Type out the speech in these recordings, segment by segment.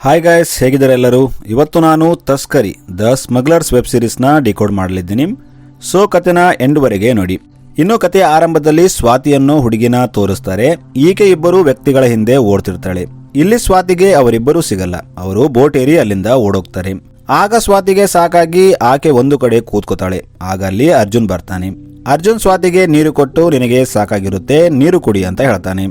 Hi guys, ಹೇಗಿದ್ದಾರೆ ಎಲ್ಲರೂ? ಇವತ್ತು ನಾನು ತಸ್ಕರಿ ದ ಸ್ಮಗ್ಲರ್ಸ್ ವೆಬ್ ಸೀರೀಸ್ನ ಡಿಕೋಡ್ ಮಾಡಲಿದ್ದೀನಿ. ಸೊ ಕಥೆನ ಎಂಡ್ವರೆಗೆ ನೋಡಿ. ಇನ್ನು ಕಥೆಯ ಆರಂಭದಲ್ಲಿ ಸ್ವಾತಿಯನ್ನು ಹುಡುಗಿನ ತೋರಿಸ್ತಾರೆ. ಈಕೆ ಇಬ್ಬರು ವ್ಯಕ್ತಿಗಳ ಹಿಂದೆ ಓಡ್ತಿರ್ತಾಳೆ. ಇಲ್ಲಿ ಸ್ವಾತಿಗೆ ಅವರಿಬ್ಬರು ಸಿಗಲ್ಲ. ಅವರು ಬೋಟ್ ಏರಿ ಅಲ್ಲಿಂದ ಓಡೋಗ್ತಾರೆ. ಆಗ ಸ್ವಾತಿಗೆ ಸಾಕಾಗಿ ಆಕೆ ಒಂದು ಕಡೆ ಕೂತ್ಕೋತಾಳೆ. ಆಗ ಅಲ್ಲಿ ಅರ್ಜುನ್ ಬರ್ತಾನೆ. ಅರ್ಜುನ್ ಸ್ವಾತಿಗೆ ನೀರು ಕೊಟ್ಟು, ನಿನಗೆ ಸಾಕಾಗಿರುತ್ತೆ, ನೀರು ಕುಡಿ ಅಂತ ಹೇಳ್ತಾನೆ.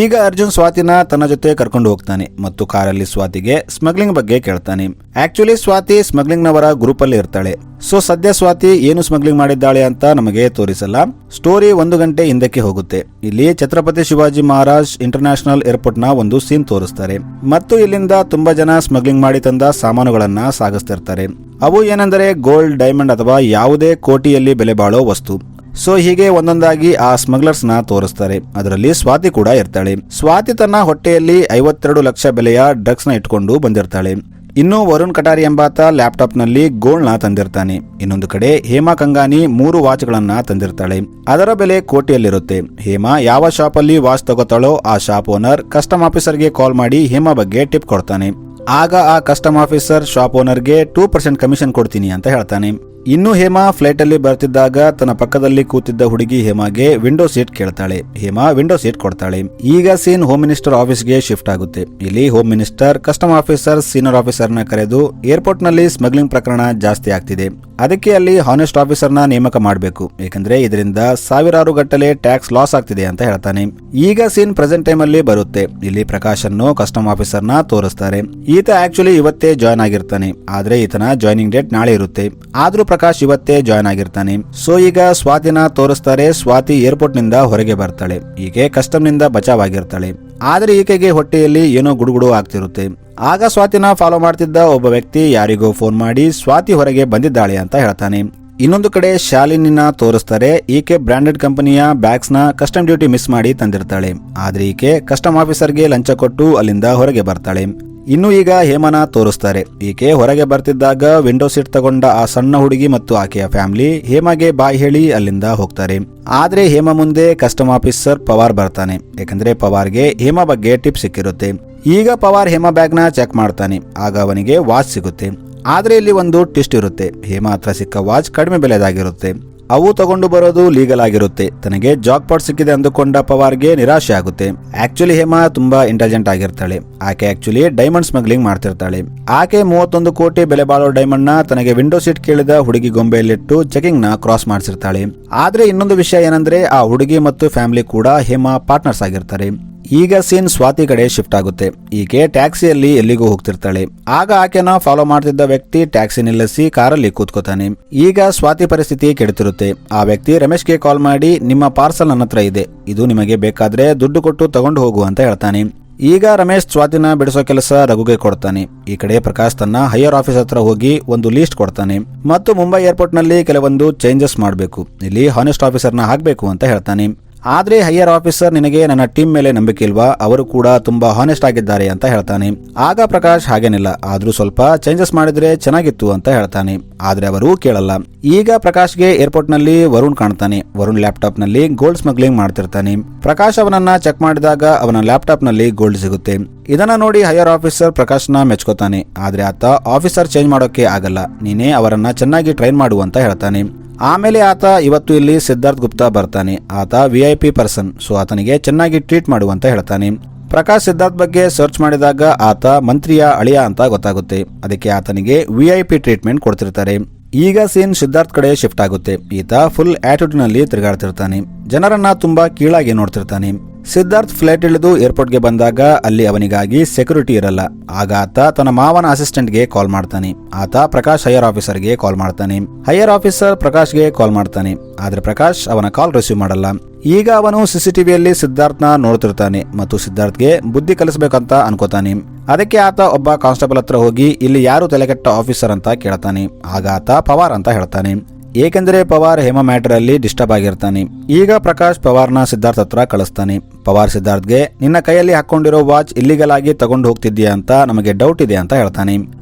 ಈಗ ಅರ್ಜುನ್ ಸ್ವಾತಿನ ತನ್ನ ಜೊತೆ ಕರ್ಕೊಂಡು ಹೋಗ್ತಾನೆ ಮತ್ತು ಕಾರಲ್ಲಿ ಸ್ವಾತಿಗೆ ಸ್ಮಗ್ಲಿಂಗ್ ಬಗ್ಗೆ ಕೇಳ್ತಾನೆ. ಆಕ್ಚುಲಿ ಸ್ವಾತಿ ಸ್ಮಗ್ಲಿಂಗ್ ನವರ ಗ್ರೂಪ್ ಅಲ್ಲಿ ಇರ್ತಾಳೆ. ಸೊ ಸದ್ಯ ಸ್ವಾತಿ ಏನು ಸ್ಮಗ್ಲಿಂಗ್ ಮಾಡಿದ್ದಾಳೆ ಅಂತ ನಮಗೆ ತೋರಿಸಲ್ಲ. ಸ್ಟೋರಿ 1 ಗಂಟೆ ಹಿಂದಕ್ಕೆ ಹೋಗುತ್ತೆ. ಇಲ್ಲಿ ಛತ್ರಪತಿ ಶಿವಾಜಿ ಮಹಾರಾಜ್ ಇಂಟರ್ನ್ಯಾಷನಲ್ ಏರ್ಪೋರ್ಟ್ ನ ಒಂದು ಸೀನ್ ತೋರಿಸ್ತಾರೆ ಮತ್ತು ಇಲ್ಲಿಂದ ತುಂಬಾ ಜನ ಸ್ಮಗ್ಲಿಂಗ್ ಮಾಡಿ ತಂದ ಸಾಮಾನುಗಳನ್ನ ಸಾಗಿಸ್ತಿರ್ತಾರೆ. ಅವು ಏನೆಂದರೆ ಗೋಲ್ಡ್, ಡೈಮಂಡ್ ಅಥವಾ ಯಾವುದೇ ಕೋಟಿಯಲ್ಲಿ ಬೆಲೆ ಬಾಳೋ ವಸ್ತು. ಸೊ ಹೀಗೆ ಒಂದೊಂದಾಗಿ ಆ ಸ್ಮಗ್ಲರ್ಸ್ ನ ತೋರಿಸ್ತಾರೆ. ಅದರಲ್ಲಿ ಸ್ವಾತಿ ಕೂಡ ಇರ್ತಾಳೆ. ಸ್ವಾತಿ ತನ್ನ ಹೊಟ್ಟೆಯಲ್ಲಿ 52 ಲಕ್ಷ ಬೆಲೆಯ ಡ್ರಗ್ಸ್ ನ ಇಟ್ಕೊಂಡು ಬಂದಿರ್ತಾಳೆ. ಇನ್ನು ವರುಣ್ ಕಟಾರಿ ಎಂಬಾತ ಲ್ಯಾಪ್ಟಾಪ್ ನಲ್ಲಿ ಗೋಲ್ಡ್ ನ ತಂದಿರ್ತಾನೆ. ಇನ್ನೊಂದು ಕಡೆ ಹೇಮಾ ಕಂಗಾನಿ 3 ವಾಚ್ ಗಳನ್ನ ತಂದಿರ್ತಾಳೆ. ಅದರ ಬೆಲೆ ಕೋಟಿಯಲ್ಲಿರುತ್ತೆ. ಹೇಮಾ ಯಾವ ಶಾಪ್ ಅಲ್ಲಿ ವಾಚ್ ತಗೋತಾಳೋ ಆ ಶಾಪ್ ಓನರ್ ಕಸ್ಟಮ್ ಆಫೀಸರ್ಗೆ ಕಾಲ್ ಮಾಡಿ ಹೇಮಾ ಬಗ್ಗೆ ಟಿಪ್ ಕೊಡ್ತಾನೆ. ಆಗ ಆ ಕಸ್ಟಮ್ ಆಫೀಸರ್ ಶಾಪ್ ಓನರ್ಗೆ 2% ಕಮಿಷನ್ ಕೊಡ್ತೀನಿ ಅಂತ ಹೇಳ್ತಾನೆ. ಇನ್ನು ಹೇಮಾ ಫ್ಲೈಟ್ ಅಲ್ಲಿ ಬರ್ತಿದ್ದಾಗ ತನ್ನ ಪಕ್ಕದಲ್ಲಿ ಕೂತಿದ್ದ ಹುಡುಗಿ ಹೇಮಾಗೆ ವಿಂಡೋ ಸೀಟ್ ಕೇಳ್ತಾಳೆ. ಹೇಮಾ ವಿಂಡೋ ಸೀಟ್ ಕೊಡ್ತಾಳೆ. ಈಗ ಸೀನ್ ಹೋಮ್ ಮಿನಿಸ್ಟರ್ ಆಫೀಸ್ಗೆ ಶಿಫ್ಟ್ ಆಗುತ್ತೆ. ಇಲ್ಲಿ home minister custom officer senior officer ನ ಕರೆದು ಏರ್ಪೋರ್ಟ್ ನಲ್ಲಿ ಸ್ಮಗ್ಲಿಂಗ್ ಪ್ರಕರಣ ಜಾಸ್ತಿ ಆಗ್ತಿದೆ, ಅದಕ್ಕೆ ಅಲ್ಲಿ ಹಾನೆಸ್ಟ್ ಆಫೀಸರ್ ನ ನೇಮಕ ಮಾಡಬೇಕು, ಏಕೆಂದ್ರೆ ಇದರಿಂದ ಸಾವಿರಾರು ಗಟ್ಟಲೆ ಟ್ಯಾಕ್ಸ್ ಲಾಸ್ ಆಗ್ತಿದೆ ಅಂತ ಹೇಳ್ತಾನೆ. ಈಗ ಸೀನ್ ಪ್ರೆಸೆಂಟ್ ಟೈಮ್ ಅಲ್ಲಿ ಬರುತ್ತೆ. ಇಲ್ಲಿ ಪ್ರಕಾಶ್ ಅನ್ನು ಕಸ್ಟಮ್ ಆಫೀಸರ್ ನ ತೋರಿಸ್ತಾರೆ. ಈತ ಆಕ್ಚುಲಿ ಇವತ್ತೇ ಜಾಯ್ನ್ ಆಗಿರ್ತಾನೆ, ಆದ್ರೆ ಈತನ ಜಾಯ್ನಿಂಗ್ ಡೇಟ್ ನಾಳೆ ಇರುತ್ತೆ. ಆದ್ರೂ ಪ್ರಕಾಶ್ ಇವತ್ತೇ ಜಾಯ್ನ್ ಆಗಿರ್ತಾನೆ. ಸೊ ಈಗ ಸ್ವಾತಿನ ತೋರಿಸ್ತಾರೆ. ಸ್ವಾತಿ ಏರ್ಪೋರ್ಟ್ ನಿಂದ ಹೊರಗೆ ಬರ್ತಾಳೆ. ಈಕೆ ಕಸ್ಟಮ್ ನಿಂದ ಬಚಾವಾಗಿರ್ತಾಳೆ. ಆದ್ರೆ ಈಕೆಗೆ ಹೊಟ್ಟೆಯಲ್ಲಿ ಏನೋ ಗುಡುಗುಡು ಆಗ್ತಿರುತ್ತೆ. ಆಗ ಸ್ವಾತಿನ ಫಾಲೋ ಮಾಡ್ತಿದ್ದ ಒಬ್ಬ ವ್ಯಕ್ತಿ ಯಾರಿಗೋ ಫೋನ್ ಮಾಡಿ ಸ್ವಾತಿ ಹೊರಗೆ ಬಂದಿದ್ದಾಳೆ ಅಂತ ಹೇಳ್ತಾನೆ. ಇನ್ನೊಂದು ಕಡೆ ಶಾಲಿನಿನ ತೋರಿಸ್ತಾರೆ. ಈಕೆ ಬ್ರಾಂಡೆಡ್ ಕಂಪನಿಯ ಬ್ಯಾಗ್ಸ್ ನ ಕಸ್ಟಮ್ ಡ್ಯೂಟಿ ಮಿಸ್ ಮಾಡಿ ತಂದಿರ್ತಾಳೆ. ಆದ್ರೆ ಈಕೆ ಕಸ್ಟಮ್ ಆಫೀಸರ್ಗೆ ಲಂಚ ಕೊಟ್ಟು ಅಲ್ಲಿಂದ ಹೊರಗೆ ಬರ್ತಾಳೆ. ಇನ್ನು ಈಗ ಹೇಮನ ತೋರಿಸ್ತಾರೆ. ಈಕೆ ಹೊರಗೆ ಬರ್ತಿದ್ದಾಗ ವಿಂಡೋ ಸೀಟ್ ತಗೊಂಡ ಆ ಸಣ್ಣ ಹುಡುಗಿ ಮತ್ತು ಆಕೆಯ ಫ್ಯಾಮಿಲಿ ಹೇಮಾಗೆ ಬಾಯ್ ಹೇಳಿ ಅಲ್ಲಿಂದ ಹೋಗ್ತಾರೆ. ಆದ್ರೆ ಹೇಮಾ ಮುಂದೆ ಕಸ್ಟಮ್ ಆಫೀಸರ್ ಪವಾರ್ ಬರ್ತಾನೆ, ಯಾಕಂದ್ರೆ ಪವಾರ್ಗೆ ಹೇಮಾ ಬಗ್ಗೆ ಟಿಪ್ ಸಿಕ್ಕಿರುತ್ತೆ. ಈಗ ಪವಾರ್ ಹೇಮಾ ಬ್ಯಾಗ್ ನ ಚೆಕ್ ಮಾಡ್ತಾನೆ. ಆಗ ಅವನಿಗೆ ವಾಚ್ ಸಿಗುತ್ತೆ. ಆದ್ರೆ ಇಲ್ಲಿ ಒಂದು ಟ್ವಿಸ್ಟ್ ಇರುತ್ತೆ. ಹೇಮಾ ಹತ್ರ ಸಿಕ್ಕ ವಾಚ್ ಕಡಿಮೆ ಬೆಲೆದಾಗಿರುತ್ತೆ. ಅವು ತಗೊಂಡು ಬರೋದು ಲೀಗಲ್ ಆಗಿರುತ್ತೆ. ತನಗೆ ಜಾಕ್ ಪಾಟ್ ಸಿಕ್ಕಿದೆ ಅಂದುಕೊಂಡ ಪವಾರ್ಗೆ ನಿರಾಶೆ ಆಗುತ್ತೆ. ಆಕ್ಚುಲಿ ಹೇಮಾ ತುಂಬಾ ಇಂಟೆಲಿಜೆಂಟ್ ಆಗಿರ್ತಾಳೆ. ಆಕೆ ಆಕ್ಚುಲಿ ಡೈಮಂಡ್ ಸ್ಮಗ್ಲಿಂಗ್ ಮಾಡ್ತಿರ್ತಾಳೆ. ಆಕೆ 31 ಕೋಟಿ ಬೆಲೆ ಬಾಳೋ ಡೈಮಂಡ್ ನ ತನಗೆ ವಿಂಡೋ ಸೀಟ್ ಕೇಳಿದ ಹುಡುಗಿ ಗೊಂಬೆಯಲ್ಲಿಟ್ಟು ಚೆಕಿಂಗ್ ನ ಕ್ರಾಸ್ ಮಾಡಿಸಿರ್ತಾಳೆ. ಆದ್ರೆ ಇನ್ನೊಂದು ವಿಷಯ ಏನಂದ್ರೆ ಆ ಹುಡುಗಿ ಮತ್ತು ಫ್ಯಾಮಿಲಿ ಕೂಡ ಹೇಮಾ ಪಾರ್ಟ್ನರ್ಸ್ ಆಗಿರ್ತಾರೆ. ಈಗ ಸೀನ್ ಸ್ವಾತಿ ಕಡೆ ಶಿಫ್ಟ್ ಆಗುತ್ತೆ. ಈಕೆ ಟ್ಯಾಕ್ಸಿಯಲ್ಲಿ ಎಲ್ಲಿಗೂ ಹೋಗ್ತಿರ್ತಾಳೆ. ಆಗ ಆಕೆನ ಫಾಲೋ ಮಾಡ್ತಿದ್ದ ವ್ಯಕ್ತಿ ಟ್ಯಾಕ್ಸಿ ನಿಲ್ಲಿಸಿ ಕಾರಲ್ಲಿ ಕೂತ್ಕೋತಾನೆ. ಈಗ ಸ್ವಾತಿ ಪರಿಸ್ಥಿತಿ ಕೆಡುತ್ತಿರುತ್ತೆ. ಆ ವ್ಯಕ್ತಿ ರಮೇಶ್ಗೆ ಕಾಲ್ ಮಾಡಿ, ನಿಮ್ಮ ಪಾರ್ಸಲ್ ನನ್ನ ಹತ್ರ ಇದೆ, ಇದು ನಿಮಗೆ ಬೇಕಾದ್ರೆ ದುಡ್ಡು ಕೊಟ್ಟು ತಗೊಂಡು ಹೋಗು ಅಂತ ಹೇಳ್ತಾನೆ. ಈಗ ರಮೇಶ್ ಸ್ವಾತಿನ ಬಿಡಿಸೋ ಕೆಲಸ ರಘುಗೆ ಕೊಡ್ತಾನೆ. ಈ ಕಡೆ ಪ್ರಕಾಶ್ ತನ್ನ ಹೈಯರ್ ಆಫೀಸ್ ಹತ್ರ ಹೋಗಿ ಒಂದು ಲೀಸ್ಟ್ ಕೊಡ್ತಾನೆ ಮತ್ತು ಮುಂಬೈ ಏರ್ಪೋರ್ಟ್ ನಲ್ಲಿ ಕೆಲವೊಂದು ಚೇಂಜಸ್ ಮಾಡಬೇಕು, ಇಲ್ಲಿ ಹಾನೆಸ್ಟ್ ಆಫೀಸರ್ ನ ಹಾಕ್ಬೇಕು ಅಂತ ಹೇಳ್ತಾನೆ. ಆದ್ರೆ ಹೈಯರ್ ಆಫೀಸರ್, ನಿನಗೆ ನನ್ನ ಟೀಮ್ ಮೇಲೆ ನಂಬಿಕೆ ಇಲ್ವಾ? ಅವರು ಕೂಡ ತುಂಬಾ ಹಾನೆಸ್ಟ್ ಆಗಿದ್ದಾರೆ ಅಂತ ಹೇಳ್ತಾನೆ. ಆಗ ಪ್ರಕಾಶ್ ಹಾಗೇನಿಲ್ಲ, ಆದ್ರೂ ಸ್ವಲ್ಪ ಚೇಂಜಸ್ ಮಾಡಿದ್ರೆ ಚೆನ್ನಾಗಿತ್ತು ಅಂತ ಹೇಳ್ತಾನೆ. ಆದ್ರೆ ಅವರು ಕೇಳಲ್ಲ. ಈಗ ಪ್ರಕಾಶ್ಗೆ ಏರ್ಪೋರ್ಟ್ ನಲ್ಲಿ ವರುಣ್ ಕಾಣ್ತಾನೆ. ವರುಣ್ ಲ್ಯಾಪ್ಟಾಪ್ ನಲ್ಲಿ ಗೋಲ್ಡ್ ಸ್ಮಗ್ಲಿಂಗ್ ಮಾಡ್ತಿರ್ತಾನೆ. ಪ್ರಕಾಶ್ ಅವನನ್ನ ಚೆಕ್ ಮಾಡಿದಾಗ ಅವನ ಲ್ಯಾಪ್ಟಾಪ್ ನಲ್ಲಿ ಗೋಲ್ಡ್ ಸಿಗುತ್ತೆ. ಇದನ್ನ ನೋಡಿ ಹೈಯರ್ ಆಫೀಸರ್ ಪ್ರಕಾಶ್ ನ ಮೆಚ್ಕೋತಾನೆ. ಆದ್ರೆ ಆತ ಆಫೀಸರ್ ಚೇಂಜ್ ಮಾಡೋಕೆ ಆಗಲ್ಲ, ನೀನೇ ಅವರನ್ನ ಚೆನ್ನಾಗಿ ಟ್ರೈನ್ ಮಾಡು ಅಂತ ಹೇಳ್ತಾನೆ. ಆಮೇಲೆ ಆತ ಇವತ್ತು ಇಲ್ಲಿ ಸಿದ್ಧಾರ್ಥ್ ಗುಪ್ತಾ ಬರ್ತಾನೆ. ಆತ VIP ಪರ್ಸನ್, ಸೊ ಆತನಿಗೆ ಚೆನ್ನಾಗಿ ಟ್ರೀಟ್ ಮಾಡುವಂತ ಹೇಳ್ತಾನೆ. ಪ್ರಕಾಶ್ ಸಿದ್ಧಾರ್ಥ್ ಬಗ್ಗೆ ಸರ್ಚ್ ಮಾಡಿದಾಗ ಆತ ಮಂತ್ರಿಯ ಅಳಿಯ ಅಂತ ಗೊತ್ತಾಗುತ್ತೆ. ಅದಕ್ಕೆ ಆತನಿಗೆ VIP ಟ್ರೀಟ್ಮೆಂಟ್ ಕೊಡ್ತಿರ್ತಾರೆ. ಈಗ ಸೀನ್ ಸಿದ್ಧಾರ್ಥ್ ಕಡೆ ಶಿಫ್ಟ್ ಆಗುತ್ತೆ. ಈತ ಫುಲ್ ಆಟಿಟ್ಯೂಡ್ ನಲ್ಲಿ ತಿರುಗಾಡ್ತಿರ್ತಾನೆ. ಜನರನ್ನ ತುಂಬಾ ಕೀಳಾಗಿ ನೋಡ್ತಿರ್ತಾನೆ. ಸಿದ್ಧಾರ್ಥ್ ಫ್ಲೈಟ್ ಇಳಿದು ಏರ್ಪೋರ್ಟ್ ಗೆ ಬಂದಾಗ ಅಲ್ಲಿ ಅವನಿಗಾಗಿ ಸೆಕ್ಯೂರಿಟಿ ಇರಲ್ಲ. ಆಗ ಆತ ತನ್ನ ಮಾವನ ಅಸಿಸ್ಟೆಂಟ್ ಗೆ ಕಾಲ್ ಮಾಡ್ತಾನೆ. ಆತ ಪ್ರಕಾಶ್ ಹೈಯರ್ ಆಫೀಸರ್ ಗೆ ಕಾಲ್ ಮಾಡ್ತಾನೆ. ಹೈಯರ್ ಆಫೀಸರ್ ಪ್ರಕಾಶ್ ಗೆ ಕಾಲ್ ಮಾಡ್ತಾನೆ. ಆದ್ರೆ ಪ್ರಕಾಶ್ ಅವನ ಕಾಲ್ ರಿಸೀವ್ ಮಾಡಲ್ಲ. ಈಗ ಅವನು CCTVಯಲ್ಲಿ ಸಿದ್ಧಾರ್ಥ್ ನ ನೋಡ್ತಿರ್ತಾನೆ ಮತ್ತು ಸಿದ್ಧಾರ್ಥ್ಗೆ ಬುದ್ಧಿ ಕಲಿಸಬೇಕಂತ ಅನ್ಕೋತಾನೆ. ಅದಕ್ಕೆ ಆತ ಒಬ್ಬ ಕಾನ್ಸ್ಟೇಬಲ್ ಹತ್ರ ಹೋಗಿ ಇಲ್ಲಿ ಯಾರು ತಲೆಕೆಟ್ಟ ಆಫೀಸರ್ ಅಂತ ಕೇಳ್ತಾನೆ. ಆಗ ಆತ ಪವಾರ್ ಅಂತ ಹೇಳ್ತಾನೆ. ಏಕೆಂದರೆ ಪವಾರ್ ಹೇಮಾ ಮ್ಯಾಟರ್ ಅಲ್ಲಿ ಡಿಸ್ಟರ್ಬ್ ಆಗಿರ್ತಾನೆ. ಈಗ ಪ್ರಕಾಶ್ ಪವಾರ್ನ ಸಿದ್ಧಾರ್ಥ್ ಹತ್ರ ಕಳಿಸ್ತಾನೆ. ಪವಾರ್ ಸಿದ್ಧಾರ್ಥ್ಗೆ, ನಿನ್ನ ಕೈಯಲ್ಲಿ ಹಾಕೊಂಡಿರೋ ವಾಚ್ ಇಲ್ಲಿಗಲ್ ಆಗಿ ತಗೊಂಡು ಹೋಗ್ತಿದ್ಯಾ ಅಂತ ನಮಗೆ ಡೌಟ್ ಇದೆ ಅಂತ ಹೇಳ್ತಾನೆ.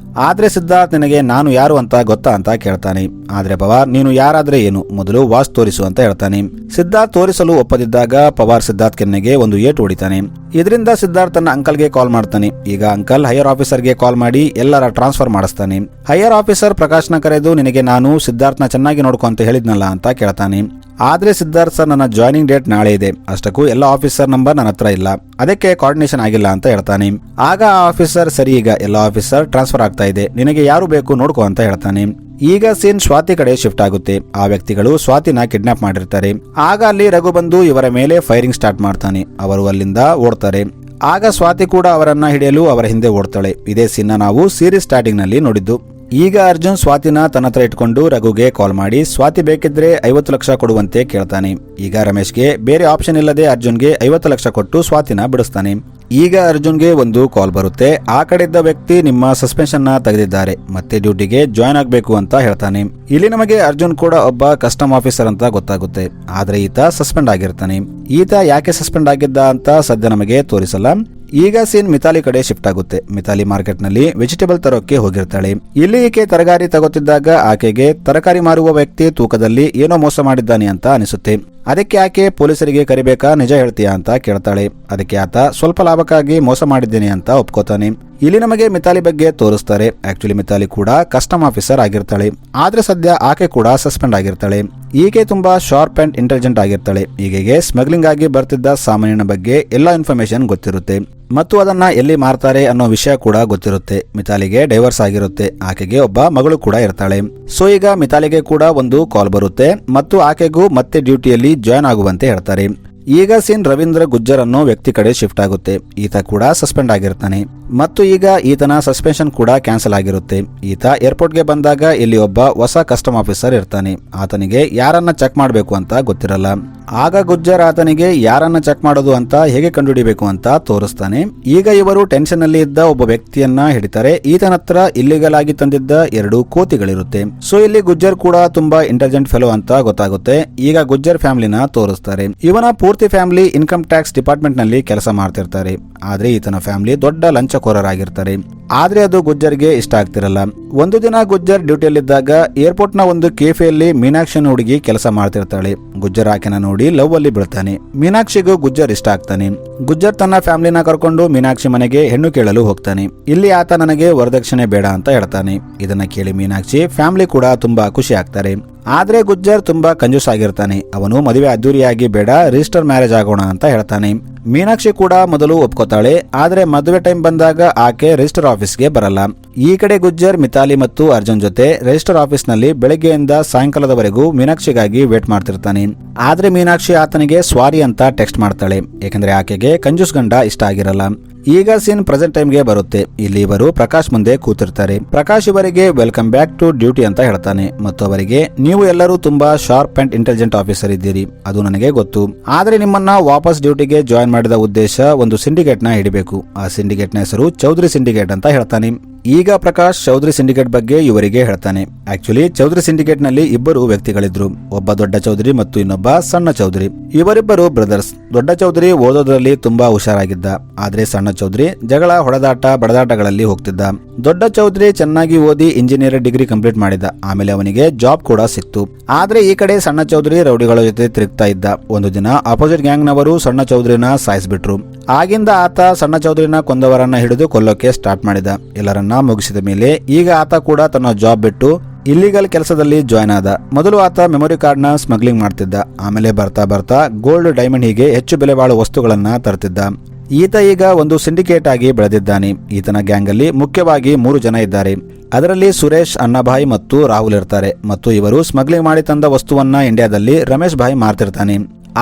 ಆದ್ರೆ ಸಿದ್ಧಾರ್ಥ್ ನಿನಗೆ ನಾನು ಯಾರು ಅಂತ ಗೊತ್ತಾ ಅಂತ ಕೇಳ್ತಾನೆ. ಆದ್ರೆ ಪವಾರ್ ನೀನು ಯಾರಾದ್ರೆ ಏನು, ಮೊದಲು ವಾಚ್ ತೋರಿಸು ಅಂತ ಹೇಳ್ತಾನೆ. ಸಿದ್ಧಾರ್ಥ್ ತೋರಿಸಲು ಒಪ್ಪದಿದ್ದಾಗ ಪವಾರ್ ಸಿದ್ಧಾರ್ಥ್ ಕೆನ್ನೆಗೆ ಒಂದು ಏಟು ಹೊಡಿತಾನೆ. ಇದರಿಂದ ಸಿದ್ಧಾರ್ಥ್ ತನ್ನ ಅಂಕಲ್ಗೆ ಕಾಲ್ ಮಾಡ್ತಾನೆ. ಈಗ ಅಂಕಲ್ ಹೈಯರ್ ಆಫೀಸರ್ಗೆ ಕಾಲ್ ಮಾಡಿ ಎಲ್ಲರ ಟ್ರಾನ್ಸ್ಫರ್ ಮಾಡಿಸ್ತಾನೆ. ಹೈಯರ್ ಆಫೀಸರ್ ಪ್ರಕಾಶ್ನ ಕರೆದು ನಿನಗೆ ನಾನು ಸಿದ್ಧಾರ್ಥ್ನ ಚೆನ್ನಾಗಿ ನೋಡ್ಕೊ ಅಂತ ಹೇಳಿದ್ನಲ್ಲ ಅಂತ ಕೇಳ್ತಾನೆ. ಆದ್ರೆ ಸಿದ್ಧಾರ್ಥ್ ಸರ್ ನನ್ನ ಜಾಯ್ನಿಂಗ್ ಡೇಟ್ ನಾಳೆ ಇದೆ, ಅಷ್ಟಕ್ಕೂ ಎಲ್ಲ ಆಫೀಸರ್ ನಂಬರ್ ನನ್ನ ಹತ್ರ ಇಲ್ಲ, ಅದಕ್ಕೆ ಕೋಆರ್ಡಿನೇಷನ್ ಆಗಿಲ್ಲ ಅಂತ ಹೇಳ್ತಾನೆ. ಆಗ ಆ ಆಫೀಸರ್ ಸರಿ ಈಗ ಎಲ್ಲ ಆಫೀಸರ್ ಟ್ರಾನ್ಸ್ಫರ್ ಆಗ್ತಾ ಇದೆ, ನಿನಗೆ ಯಾರು ಬೇಕು ನೋಡ್ಕೋ ಅಂತ ಹೇಳ್ತಾನೆ. ಈಗ ಸೀನ್ ಸ್ವಾತಿ ಕಡೆ ಶಿಫ್ಟ್ ಆಗುತ್ತೆ. ಆ ವ್ಯಕ್ತಿಗಳು ಸ್ವಾತಿನ ಕಿಡ್ನಾಪ್ ಮಾಡಿರ್ತಾರೆ. ಆಗ ಅಲ್ಲಿ ರಘು ಬಂದು ಇವರ ಮೇಲೆ ಫೈರಿಂಗ್ ಸ್ಟಾರ್ಟ್ ಮಾಡ್ತಾನೆ. ಅವರು ಅಲ್ಲಿಂದ ಓಡ್ತಾರೆ. ಆಗ ಸ್ವಾತಿ ಕೂಡ ಅವರನ್ನ ಹಿಡಿಯಲು ಅವರ ಹಿಂದೆ ಓಡ್ತಾಳೆ. ಇದೇ ಸೀನ್ ನಾವು ಸೀರೀಸ್ ಸ್ಟಾರ್ಟಿಂಗ್ ನಲ್ಲಿ ನೋಡಿದ್ದು. ಈಗ ಅರ್ಜುನ್ ಸ್ವಾತಿನ ತನ್ನ ಹತ್ರ ಇಟ್ಕೊಂಡು ರಘುಗೆ ಕಾಲ್ ಮಾಡಿ ಸ್ವಾತಿ ಬೇಕಿದ್ರೆ 50 ಲಕ್ಷ ಕೊಡುವಂತೆ ಕೇಳ್ತಾನೆ. ಈಗ ರಮೇಶ್ಗೆ ಬೇರೆ ಆಪ್ಷನ್ ಇಲ್ಲದೆ ಅರ್ಜುನ್ಗೆ 50 ಲಕ್ಷ ಕೊಟ್ಟು ಸ್ವಾತಿನ ಬಿಡಿಸ್ತಾನೆ. ಈಗ ಅರ್ಜುನ್ಗೆ ಒಂದು ಕಾಲ್ ಬರುತ್ತೆ. ಆ ಕಡೆಯಿಂದ ವ್ಯಕ್ತಿ ನಿಮ್ಮ ಸಸ್ಪೆನ್ಷನ್ ನ ತೆಗೆದಿದ್ದಾರೆ, ಮತ್ತೆ ಡ್ಯೂಟಿಗೆ ಜಾಯ್ನ್ ಆಗಬೇಕು ಅಂತ ಹೇಳ್ತಾನೆ. ಇಲ್ಲಿ ನಮಗೆ ಅರ್ಜುನ್ ಕೂಡ ಒಬ್ಬ ಕಸ್ಟಮ್ ಆಫೀಸರ್ ಅಂತ ಗೊತ್ತಾಗುತ್ತೆ. ಆದ್ರೆ ಈತ ಸಸ್ಪೆಂಡ್ ಆಗಿರ್ತಾನೆ. ಈತ ಯಾಕೆ ಸಸ್ಪೆಂಡ್ ಆಗಿದ್ದ ಅಂತ ಸದ್ಯ ನಮಗೆ ತೋರಿಸಲ್ಲ. ಈಗ ಸೀನ್ ಮಿತಾಲಿ ಕಡೆ ಶಿಫ್ಟ್ ಆಗುತ್ತೆ. ಮಿತಾಲಿ ಮಾರ್ಕೆಟ್ ನಲ್ಲಿ ವೆಜಿಟೇಬಲ್ ತರೋಕೆ ಹೋಗಿರ್ತಾಳೆ. ಇಲ್ಲಿ ಈಕೆ ತರಕಾರಿ ತಗೋತಿದ್ದಾಗ ಆಕೆಗೆ ತರಕಾರಿ ಮಾರುವ ವ್ಯಕ್ತಿ ತೂಕದಲ್ಲಿ ಏನೋ ಮೋಸ ಮಾಡಿದ್ದಾನೆ ಅಂತ ಅನಿಸುತ್ತೆ. ಅದಕ್ಕೆ ಆಕೆ ಪೊಲೀಸರಿಗೆ ಕರಿಬೇಕಾ, ನಿಜ ಹೇಳ್ತೀಯಾ ಅಂತ ಕೇಳ್ತಾಳೆ. ಅದಕ್ಕೆ ಆತ ಸ್ವಲ್ಪ ಲಾಭಕ್ಕಾಗಿ ಮೋಸ ಮಾಡಿದ್ದೇನೆ ಅಂತ ಒಪ್ಕೋತಾನೆ. ಇಲ್ಲಿ ನಮಗೆ ಮಿತಾಲಿ ಬಗ್ಗೆ ತೋರಿಸ್ತಾರೆ. ಆಕ್ಚುಲಿ ಮಿತಾಲಿ ಕೂಡ ಕಸ್ಟಮ್ ಆಫೀಸರ್ ಆಗಿರ್ತಾಳೆ. ಆದ್ರೆ ಸದ್ಯ ಆಕೆ ಕೂಡ ಸಸ್ಪೆಂಡ್ ಆಗಿರ್ತಾಳೆ. ಈಕೆ ತುಂಬಾ ಶಾರ್ಪ್ ಅಂಡ್ ಇಂಟೆಲಿಜೆಂಟ್ ಆಗಿರ್ತಾಳೆ. ಈಕೆಗೆ ಸ್ಮಗ್ಲಿಂಗ್ ಆಗಿ ಬರ್ತಿದ್ದ ಸಾಮಾನಿನ ಬಗ್ಗೆ ಎಲ್ಲಾ ಇನ್ಫಾರ್ಮೇಶನ್ ಗೊತ್ತಿರುತ್ತೆ ಮತ್ತು ಅದನ್ನ ಎಲ್ಲಿ ಮಾರ್ತಾರೆ ಅನ್ನೋ ವಿಷಯ ಕೂಡ ಗೊತ್ತಿರುತ್ತೆ. ಮಿತಾಲಿಗೆ ಡೈವರ್ಸ್ ಆಗಿರುತ್ತೆ. ಆಕೆಗೆ ಒಬ್ಬ ಮಗಳು ಕೂಡ ಇರ್ತಾಳೆ. ಸೊ ಈಗ ಮಿತಾಲಿಗೆ ಕೂಡ ಒಂದು ಕಾಲ್ ಬರುತ್ತೆ ಮತ್ತು ಆಕೆಗೂ ಮತ್ತೆ ಡ್ಯೂಟಿಯಲ್ಲಿ ಜಾಯ್ನ್ ಆಗುವಂತೆ ಹೇಳ್ತಾರೆ. ಈಗ ಸೀನ್ ರವೀಂದ್ರ ಗುಜ್ಜರ್ ಅನ್ನೋ ವ್ಯಕ್ತಿ ಕಡೆ ಶಿಫ್ಟ್ ಆಗುತ್ತೆ. ಈತ ಕೂಡ ಸಸ್ಪೆಂಡ್ ಆಗಿರ್ತಾನೆ ಮತ್ತು ಈಗ ಈತನ ಸಸ್ಪೆನ್ಷನ್ ಕೂಡ ಕ್ಯಾನ್ಸಲ್ ಆಗಿರುತ್ತೆ. ಈತ ಏರ್ಪೋರ್ಟ್ಗೆ ಬಂದಾಗ ಇಲ್ಲಿ ಒಬ್ಬ ಹೊಸ ಕಸ್ಟಮ್ ಆಫೀಸರ್ ಇರ್ತಾನೆ. ಆತನಿಗೆ ಯಾರನ್ನ ಚೆಕ್ ಮಾಡಬೇಕು ಅಂತ ಗೊತ್ತಿರಲ್ಲ. ಆಗ ಗುಜ್ಜರ್ ಆತನಿಗೆ ಯಾರನ್ನ ಚೆಕ್ ಮಾಡೋದು ಅಂತ ಹೇಗೆ ಕಂಡುಹಿಡಿಬೇಕು ಅಂತ ತೋರಿಸ್ತಾನೆ. ಈಗ ಇವರು ಟೆನ್ಷನ್ ನಲ್ಲಿ ಇದ್ದ ಒಬ್ಬ ವ್ಯಕ್ತಿಯನ್ನ ಹಿಡಿತಾರೆ. ಈತನ ಹತ್ರ ಇಲ್ಲಿಗಲ್ ಆಗಿ ತಂದಿದ್ದ 2 ಕೋತಿಗಳಿರುತ್ತೆ. ಸೊ ಇಲ್ಲಿ ಗುಜ್ಜರ್ ಕೂಡ ತುಂಬಾ ಇಂಟೆಲಿಜೆಂಟ್ ಫೆಲೋ ಅಂತ ಗೊತ್ತಾಗುತ್ತೆ. ಈಗ ಗುಜ್ಜರ್ ಫ್ಯಾಮಿಲಿನ ತೋರಿಸ್ತಾರೆ. ಇವನ ಪೂರ್ತಿ ಫ್ಯಾಮಿಲಿ ಇನ್ಕಮ್ ಟ್ಯಾಕ್ಸ್ ಡಿಪಾರ್ಟ್ಮೆಂಟ್ ನಲ್ಲಿ ಕೆಲಸ ಮಾಡ್ತಿರ್ತಾರೆ. ಆದ್ರೆ ಈತನ ಫ್ಯಾಮಿಲಿ ದೊಡ್ಡ ಲಂಚಕೋರರಾಗಿರ್ತಾರೆ. ಆದ್ರೆ ಅದು ಗುಜ್ಜರ್ಗೆ ಇಷ್ಟ ಆಗ್ತಿರಲ್ಲ. ಒಂದು ದಿನ ಗುಜ್ಜರ್ ಡ್ಯೂಟಿಯಲ್ಲಿದ್ದಾಗ ಏರ್ಪೋರ್ಟ್ ನ ಒಂದು ಕೆಫೆಯಲ್ಲಿ ಮೀನಾಕ್ಷಿ ಹುಡುಗಿ ಕೆಲಸ ಮಾಡ್ತಿರ್ತಾಳೆ. ಗುಜ್ಜರ್ ಆಕೆನ ನೋಡಿ ಲವ್ ಅಲ್ಲಿ ಬೀಳ್ತಾನೆ. ಮೀನಾಕ್ಷಿಗೂ ಗುಜ್ಜರ್ ಇಷ್ಟ ಆಗ್ತಾನೆ. ಗುಜ್ಜರ್ ತನ್ನ ಫ್ಯಾಮಿಲಿನ ಕರ್ಕೊಂಡು ಮೀನಾಕ್ಷಿ ಮನೆಗೆ ಹೆಣ್ಣು ಕೇಳಲು ಹೋಗ್ತಾನೆ. ಇಲ್ಲಿ ಆತ ನನಗೆ ವರದಕ್ಷಿಣೆ ಬೇಡ ಅಂತ ಹೇಳ್ತಾನೆ. ಇದನ್ನ ಕೇಳಿ ಮೀನಾಕ್ಷಿ ಫ್ಯಾಮಿಲಿ ಕೂಡ ತುಂಬಾ ಖುಷಿ ಆಗ್ತಾರೆ. ಆದ್ರೆ ಗುಜ್ಜರ್ ತುಂಬಾ ಕಂಜೂಸ್ ಆಗಿರ್ತಾನೆ. ಅವನು ಮದುವೆ ಅದ್ದೂರಿಯಾಗಿ ಬೇಡ, ರಿಜಿಸ್ಟರ್ ಮ್ಯಾರೇಜ್ ಆಗೋಣ ಅಂತ ಹೇಳ್ತಾನೆ. ಮೀನಾಕ್ಷಿ ಕೂಡ ಮೊದಲು ಒಪ್ಕೋತಾಳೆ. ಆದ್ರೆ ಮದುವೆ ಟೈಮ್ ಬಂದಾಗ ಆಕೆ ರಿಜಿಸ್ಟರ್ ಆಫೀಸ್ಗೆ ಬರಲ್ಲ. ಈ ಕಡೆ ಗುಜ್ಜರ್ ಮಿತಾಲಿ ಮತ್ತು ಅರ್ಜುನ್ ಜೊತೆ ರಿಜಿಸ್ಟರ್ ಆಫೀಸ್ ನಲ್ಲಿ ಬೆಳಗ್ಗೆಯಿಂದ ಸಾಯಂಕಾಲದವರೆಗೂ ಮೀನಾಕ್ಷಿಗಾಗಿ ವೇಟ್ ಮಾಡ್ತಿರ್ತಾನೆ. ಆದ್ರೆ ಮೀನಾಕ್ಷಿ ಆತನಿಗೆ ಸ್ವಾರಿ ಅಂತ ಟೆಕ್ಸ್ಟ್ ಮಾಡ್ತಾಳೆ. ಯಾಕಂದ್ರೆ ಆಕೆಗೆ ಕಂಜೂಸ್ ಗಂಡ ಇಷ್ಟ ಆಗಿರಲ್ಲ. ಈಗ ಸೀನ್ ಪ್ರೆಸೆಂಟ್ ಟೈಮ್ಗೆ ಬರುತ್ತೆ. ಇಲ್ಲಿ ಇವರು ಪ್ರಕಾಶ್ ಮುಂದೆ ಕೂತಿರ್ತಾರೆ. ಪ್ರಕಾಶ್ ಇವರಿಗೆ ವೆಲ್ಕಮ್ ಬ್ಯಾಕ್ ಟು ಡ್ಯೂಟಿ ಅಂತ ಹೇಳ್ತಾನೆ ಮತ್ತು ಅವರಿಗೆ ನೀವು ಎಲ್ಲರೂ ತುಂಬಾ ಶಾರ್ಪ್ ಅಂಡ್ ಇಂಟೆಲಿಜೆಂಟ್ ಆಫೀಸರ್ ಇದ್ದೀರಿ, ಅದು ನನಗೆ ಗೊತ್ತು. ಆದ್ರೆ ನಿಮ್ಮನ್ನ ವಾಪಸ್ ಡ್ಯೂಟಿಗೆ ಜಾಯಿನ್ ಮಾಡಿದ ಉದ್ದೇಶ ಒಂದು ಸಿಂಡಿಕೇಟ್ ನ ಹಿಡಿಬೇಕು. ಆ ಸಿಂಡಿಕೇಟ್ ನ ಹೆಸರು ಚೌಧರಿ ಸಿಂಡಿಕೇಟ್ ಅಂತ ಹೇಳ್ತಾನೆ. ಈಗ ಪ್ರಕಾಶ್ ಚೌಧರಿ ಸಿಂಡಿಕೇಟ್ ಬಗ್ಗೆ ಇವರಿಗೆ ಹೇಳ್ತಾನೆ. ಆಕ್ಚುಲಿ ಚೌಧರಿ ಸಿಂಡಿಕೇಟ್ ನಲ್ಲಿ ಇಬ್ಬರು ವ್ಯಕ್ತಿಗಳಿದ್ರು. ಒಬ್ಬ ದೊಡ್ಡ ಚೌಧರಿ ಮತ್ತು ಇನ್ನೊಬ್ಬ ಸಣ್ಣ ಚೌಧರಿ. ಇವರಿಬ್ಬರು ಬ್ರದರ್ಸ್. ದೊಡ್ಡ ಚೌಧರಿ ಓದೋದ್ರಲ್ಲಿ ತುಂಬಾ ಹುಷಾರಾಗಿದ್ದ. ಆದ್ರೆ ಸಣ್ಣ ಚೌಧರಿ ಜಗಳ, ಹೊಡೆದಾಟ, ಬಡದಾಟಗಳಲ್ಲಿ ಹೋಗ್ತಿದ್ದ. ದೊಡ್ಡ ಚೌಧರಿ ಚೆನ್ನಾಗಿ ಓದಿ ಇಂಜಿನಿಯರ್ ಡಿಗ್ರಿ ಕಂಪ್ಲೀಟ್ ಮಾಡಿದ. ಆಮೇಲೆ ಅವನಿಗೆ ಜಾಬ್ ಕೂಡ ಸಿಕ್ತು. ಆದ್ರೆ ಈ ಕಡೆ ಸಣ್ಣ ಚೌಧರಿ ರೌಡಿಗಳ ಜೊತೆ ತಿರುಗ್ತಾ ಇದ್ದ. ಒಂದು ದಿನ ಅಪೋಸಿಟ್ ಗ್ಯಾಂಗ್ ನವರು ಸಣ್ಣ ಚೌಧರಿನ ಸಾಯಿಸ್ಬಿಟ್ರು. ಆಗಿಂದ ಆತ ಸಣ್ಣ ಚೌಧರಿನ ಕೊಂದವರನ್ನ ಹಿಡಿದು ಕೊಲ್ಲೋಕೆ ಸ್ಟಾರ್ಟ್ ಮಾಡಿದ. ಎಲ್ಲರನ್ನ ಮುಗಿಸಿದ ಮೇಲೆ ಈಗ ಆತ ಕೂಡ ತನ್ನ ಜಾಬ್ ಬಿಟ್ಟು ಇಲ್ಲಿಗಲ್ ಕೆಲಸದಲ್ಲಿ ಜಾಯ್ನ್ ಆದ. ಮೊದಲು ಆತ ಮೆಮೊರಿ ಕಾರ್ಡ್ ನ ಸ್ಮಗ್ಲಿಂಗ್ ಮಾಡ್ತಿದ್ದ. ಆಮೇಲೆ ಬರ್ತಾ ಬರ್ತಾ ಗೋಲ್ಡ್, ಡೈಮಂಡ್ ಹೀಗೆ ಹೆಚ್ಚು ಬೆಲೆ ಬಾಳುವ ವಸ್ತುಗಳನ್ನ ತರ್ತಿದ್ದ. ಈತ ಈಗ ಒಂದು ಸಿಂಡಿಕೇಟ್ ಆಗಿ ಬೆಳೆದಿದ್ದಾನೆ. ಈತನ ಗ್ಯಾಂಗ್ ಅಲ್ಲಿ ಮುಖ್ಯವಾಗಿ 3 ಜನ ಇದ್ದಾರೆ. ಅದರಲ್ಲಿ ಸುರೇಶ್, ಅಣ್ಣಭಾಯ್ ಮತ್ತು ರಾಹುಲ್ ಇರ್ತಾರೆ. ಮತ್ತು ಇವರು ಸ್ಮಗ್ಲಿಂಗ್ ಮಾಡಿ ತಂದ ವಸ್ತುವನ್ನ ಇಂಡಿಯಾದಲ್ಲಿ ರಮೇಶ್ ಭಾಯ್ ಮಾರ್ತಿರ್ತಾನೆ.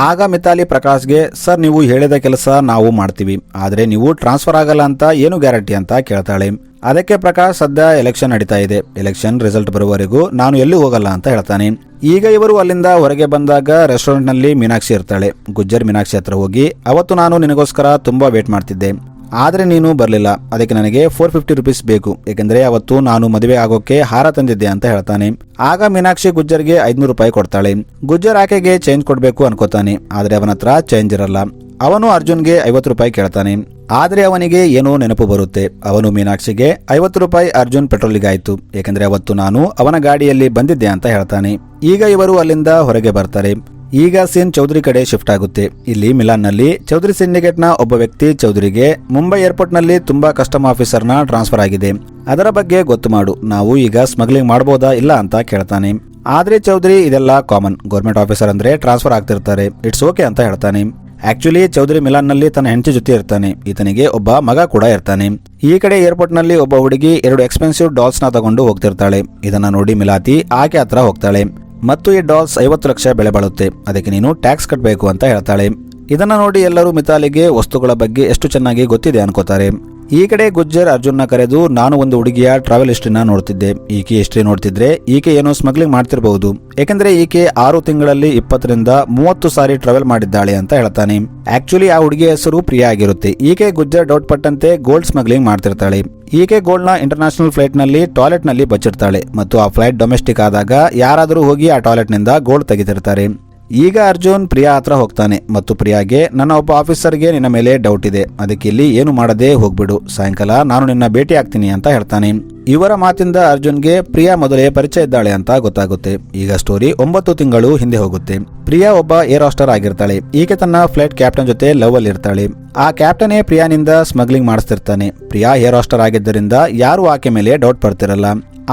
ಆಗ ಮಿತಾಲಿ ಪ್ರಕಾಶ್ಗೆ, ಸರ್ ನೀವು ಹೇಳಿದ ಕೆಲಸ ನಾವು ಮಾಡ್ತೀವಿ, ಆದ್ರೆ ನೀವು ಟ್ರಾನ್ಸ್ಫರ್ ಆಗಲ್ಲ ಅಂತ ಏನು ಗ್ಯಾರಂಟಿ ಅಂತ ಕೇಳ್ತಾಳೆ. ಅದಕ್ಕೆ ಪ್ರಕಾಶ್, ಸದ್ಯ ಎಲೆಕ್ಷನ್ ನಡೀತಾ ಇದೆ, ಎಲೆಕ್ಷನ್ ರಿಸಲ್ಟ್ ಬರುವವರೆಗೂ ನಾನು ಎಲ್ಲೂ ಹೋಗಲ್ಲ ಅಂತ ಹೇಳ್ತಾನೆ. ಈಗ ಇವರು ಅಲ್ಲಿಂದ ಹೊರಗೆ ಬಂದಾಗ ರೆಸ್ಟೋರೆಂಟ್ ನಲ್ಲಿ ಮೀನಾಕ್ಷಿ ಇರ್ತಾಳೆ. ಗುಜ್ಜರ್ ಮೀನಾಕ್ಷಿ ಹತ್ರ ಹೋಗಿ, ಅವತ್ತು ನಾನು ನಿನಗೋಸ್ಕರ ತುಂಬಾ ವೇಟ್ ಮಾಡ್ತಿದ್ದೆ, ಆದ್ರೆ ನೀನು ಬರ್ಲಿಲ್ಲ, ಅದಕ್ಕೆ ನನಗೆ 450 ರೂಪೀಸ್ ಬೇಕು, ಏಕೆಂದ್ರೆ ಅವತ್ತು ನಾನು ಮದುವೆ ಆಗೋಕೆ ಹಾರ ತಂದಿದ್ದೆ ಅಂತ ಹೇಳ್ತಾನೆ. ಆಗ ಮೀನಾಕ್ಷಿ ಗುಜ್ಜರ್ಗೆ 500 ರೂಪಾಯಿ ಕೊಡ್ತಾಳೆ. ಗುಜ್ಜರ್ ಆಕೆಗೆ ಚೇಂಜ್ ಕೊಡ್ಬೇಕು ಅನ್ಕೋತಾನೆ. ಆದ್ರೆ ಅವನ ಹತ್ರ ಚೇಂಜ್ ಇರಲ್ಲ. ಅವನು ಅರ್ಜುನ್ಗೆ 50 ರೂಪಾಯಿ ಕೇಳ್ತಾನೆ. ಆದ್ರೆ ಅವನಿಗೆ ಏನೋ ನೆನಪು ಬರುತ್ತೆ. ಅವನು ಮೀನಾಕ್ಷಿಗೆ 50 ರೂಪಾಯಿ ಅರ್ಜುನ್ ಪೆಟ್ರೋಲಿಗಾಯ್ತು, ಏಕೆಂದ್ರೆ ಅವತ್ತು ನಾನು ಅವನ ಗಾಡಿಯಲ್ಲಿ ಬಂದಿದ್ದೆ ಅಂತ ಹೇಳ್ತಾನೆ. ಈಗ ಇವರು ಅಲ್ಲಿಂದ ಹೊರಗೆ ಬರ್ತಾರೆ. ಈಗ ಸೀನ್ ಚೌಧರಿ ಕಡೆ ಶಿಫ್ಟ್ ಆಗುತ್ತೆ. ಇಲ್ಲಿ ಮಿಲಾನ್ನಲ್ಲಿ ಚೌಧರಿ ಸಿಂಡಿಕೇಟ್ ನ ಒಬ್ಬ ವ್ಯಕ್ತಿ ಚೌಧರಿಗೆ ಮುಂಬೈ ಏರ್ಪೋರ್ಟ್ ನಲ್ಲಿ ತುಂಬಾ ಕಸ್ಟಮ್ ಆಫೀಸರ್ ನ ಟ್ರಾನ್ಸ್ಫರ್ ಆಗಿದೆ, ಅದರ ಬಗ್ಗೆ ಗೊತ್ತು ಮಾಡು, ನಾವು ಈಗ ಸ್ಮಗ್ಲಿಂಗ್ ಮಾಡಬಹುದಾ ಇಲ್ಲ ಅಂತ ಕೇಳ್ತಾನೆ. ಆದ್ರೆ ಚೌಧರಿ ಇದೆಲ್ಲ ಕಾಮನ್, ಗೌರ್ಮೆಂಟ್ ಆಫೀಸರ್ ಅಂದ್ರೆ ಟ್ರಾನ್ಸ್ಫರ್ ಆಗ್ತಿರ್ತಾರೆ, ಇಟ್ಸ್ ಓಕೆ ಅಂತ ಹೇಳ್ತಾನೆ. ಆಕ್ಚುಲಿ ಚೌಧರಿ ಮಿಲಾನ್ ನಲ್ಲಿ ತನ್ನ ಹೆಂಡತಿ ಜೊತೆ ಇರ್ತಾನೆ. ಈತನಿಗೆ ಒಬ್ಬ ಮಗ ಕೂಡ ಇರ್ತಾನೆ. ಈ ಕಡೆ ಏರ್ಪೋರ್ಟ್ ನಲ್ಲಿ ಒಬ್ಬ ಹುಡುಗಿ 2 ಎಕ್ಸ್ಪೆನ್ಸಿವ್ ಡಾಲ್ಸ್ ನ ತಗೊಂಡು ಹೋಗ್ತಿರ್ತಾಳೆ. ಇದನ್ನ ನೋಡಿ ಮಿಲಾತಿ ಆಕೆ ಹತ್ರ ಹೋಗ್ತಾಳೆ ಮತ್ತು ಈ ಡಾಲ್ಸ್ 50 ಲಕ್ಷ ಬೆಲೆ ಬಾಳುತ್ತೆ, ಅದಕ್ಕೆ ನೀನು ಟ್ಯಾಕ್ಸ್ ಕಟ್ಟಬೇಕು ಅಂತ ಹೇಳ್ತಾಳೆ. ಇದನ್ನ ನೋಡಿ ಎಲ್ಲರೂ ಮಿತಾಲಿಗೆ ವಸ್ತುಗಳ ಬಗ್ಗೆ ಎಷ್ಟು ಚೆನ್ನಾಗಿ ಗೊತ್ತಿದೆ ಅನ್ಕೋತಾರೆ. ಈ ಕಡೆ ಗುಜ್ಜರ್ ಅರ್ಜುನ್ನ ಕರೆದು, ನಾನು ಒಂದು ಹುಡುಗಿಯ ಟ್ರಾವೆಲ್ ಹಿಸ್ಟ್ರಿನ ನೋಡ್ತಿದ್ದೆ, ಈಕೆ ಹಿಸ್ಟ್ರಿ ನೋಡ್ತಿದ್ರೆ ಈಕೆ ಏನೋ ಸ್ಮಗ್ಲಿಂಗ್ ಮಾಡ್ತಿರಬಹುದು, ಯಾಕಂದ್ರೆ ಈಕೆ 6 ತಿಂಗಳಲ್ಲಿ 20 ರಿಂದ 30 ಸಾರಿ ಟ್ರಾವೆಲ್ ಮಾಡಿದ್ದಾಳೆ ಅಂತ ಹೇಳ್ತಾನೆ. ಆಕ್ಚುಲಿ ಆ ಹುಡುಗಿಯ ಹೆಸರು ಪ್ರಿಯಾ ಆಗಿರುತ್ತೆ. ಈಕೆ ಗುಜ್ಜರ್ ಡೌಟ್ ಪಟ್ಟಂತೆ ಗೋಲ್ಡ್ ಸ್ಮಗ್ಲಿಂಗ್ ಮಾಡ್ತಿರ್ತಾಳೆ. ಈಕೆ ಗೋಲ್ಡ್ ನ ಇಂಟರ್ನ್ಯಾಷನಲ್ ಫ್ಲೈಟ್ ನಲ್ಲಿ ಟಾಯ್ಲೆಟ್ ನಲ್ಲಿ ಬಚ್ಚಿರ್ತಾಳೆ ಮತ್ತು ಆ ಫ್ಲೈಟ್ ಡೊಮೆಸ್ಟಿಕ್ ಆದಾಗ ಯಾರಾದರೂ ಹೋಗಿ ಆ ಟಾಯ್ಲೆಟ್ ನಿಂದ ಗೋಲ್ಡ್ ತೆಗಿತಿರ್ತಾರೆ. ಈಗ ಅರ್ಜುನ್ ಪ್ರಿಯಾ ಹತ್ರ ಹೋಗ್ತಾನೆ ಮತ್ತು ಪ್ರಿಯಾಗೆ, ನನ್ನ ಒಬ್ಬ ಆಫೀಸರ್ಗೆ ನಿನ್ನ ಮೇಲೆ ಡೌಟ್ ಇದೆ, ಅದಕ್ಕೆ ಇಲ್ಲಿ ಏನು ಮಾಡದೆ ಹೋಗ್ಬಿಡು, ಸಾಯಂಕಾಲ ನಾನು ನಿನ್ನ ಭೇಟಿ ಆಗ್ತೀನಿ ಅಂತ ಹೇಳ್ತಾನೆ. ಇವರ ಮಾತಿಂದ ಅರ್ಜುನ್ಗೆ ಪ್ರಿಯಾ ಮೊದಲೇ ಪರಿಚಯ ಇದ್ದಾಳೆ ಅಂತ ಗೊತ್ತಾಗುತ್ತೆ. ಈಗ ಸ್ಟೋರಿ 9 ತಿಂಗಳು ಹಿಂದೆ ಹೋಗುತ್ತೆ. ಪ್ರಿಯಾ ಒಬ್ಬ ಏರ್ ಹಾಸ್ಟರ್ ಆಗಿರ್ತಾಳೆ. ಈಕೆ ತನ್ನ ಫ್ಲೈಟ್ ಕ್ಯಾಪ್ಟನ್ ಜೊತೆ ಲವ್ ಅಲ್ಲಿ ಇರ್ತಾಳೆ. ಆ ಕ್ಯಾಪ್ಟನೇ ಪ್ರಿಯಾನಿಂದ ಸ್ಮಗ್ಲಿಂಗ್ ಮಾಡಿಸ್ತಿರ್ತಾನೆ. ಪ್ರಿಯಾ ಏರ್ ಹಾಸ್ಟರ್ ಆಗಿದ್ದರಿಂದ ಯಾರು ಆಕೆ ಮೇಲೆ ಡೌಟ್ ಪಡ್ತಿರಲ್ಲ.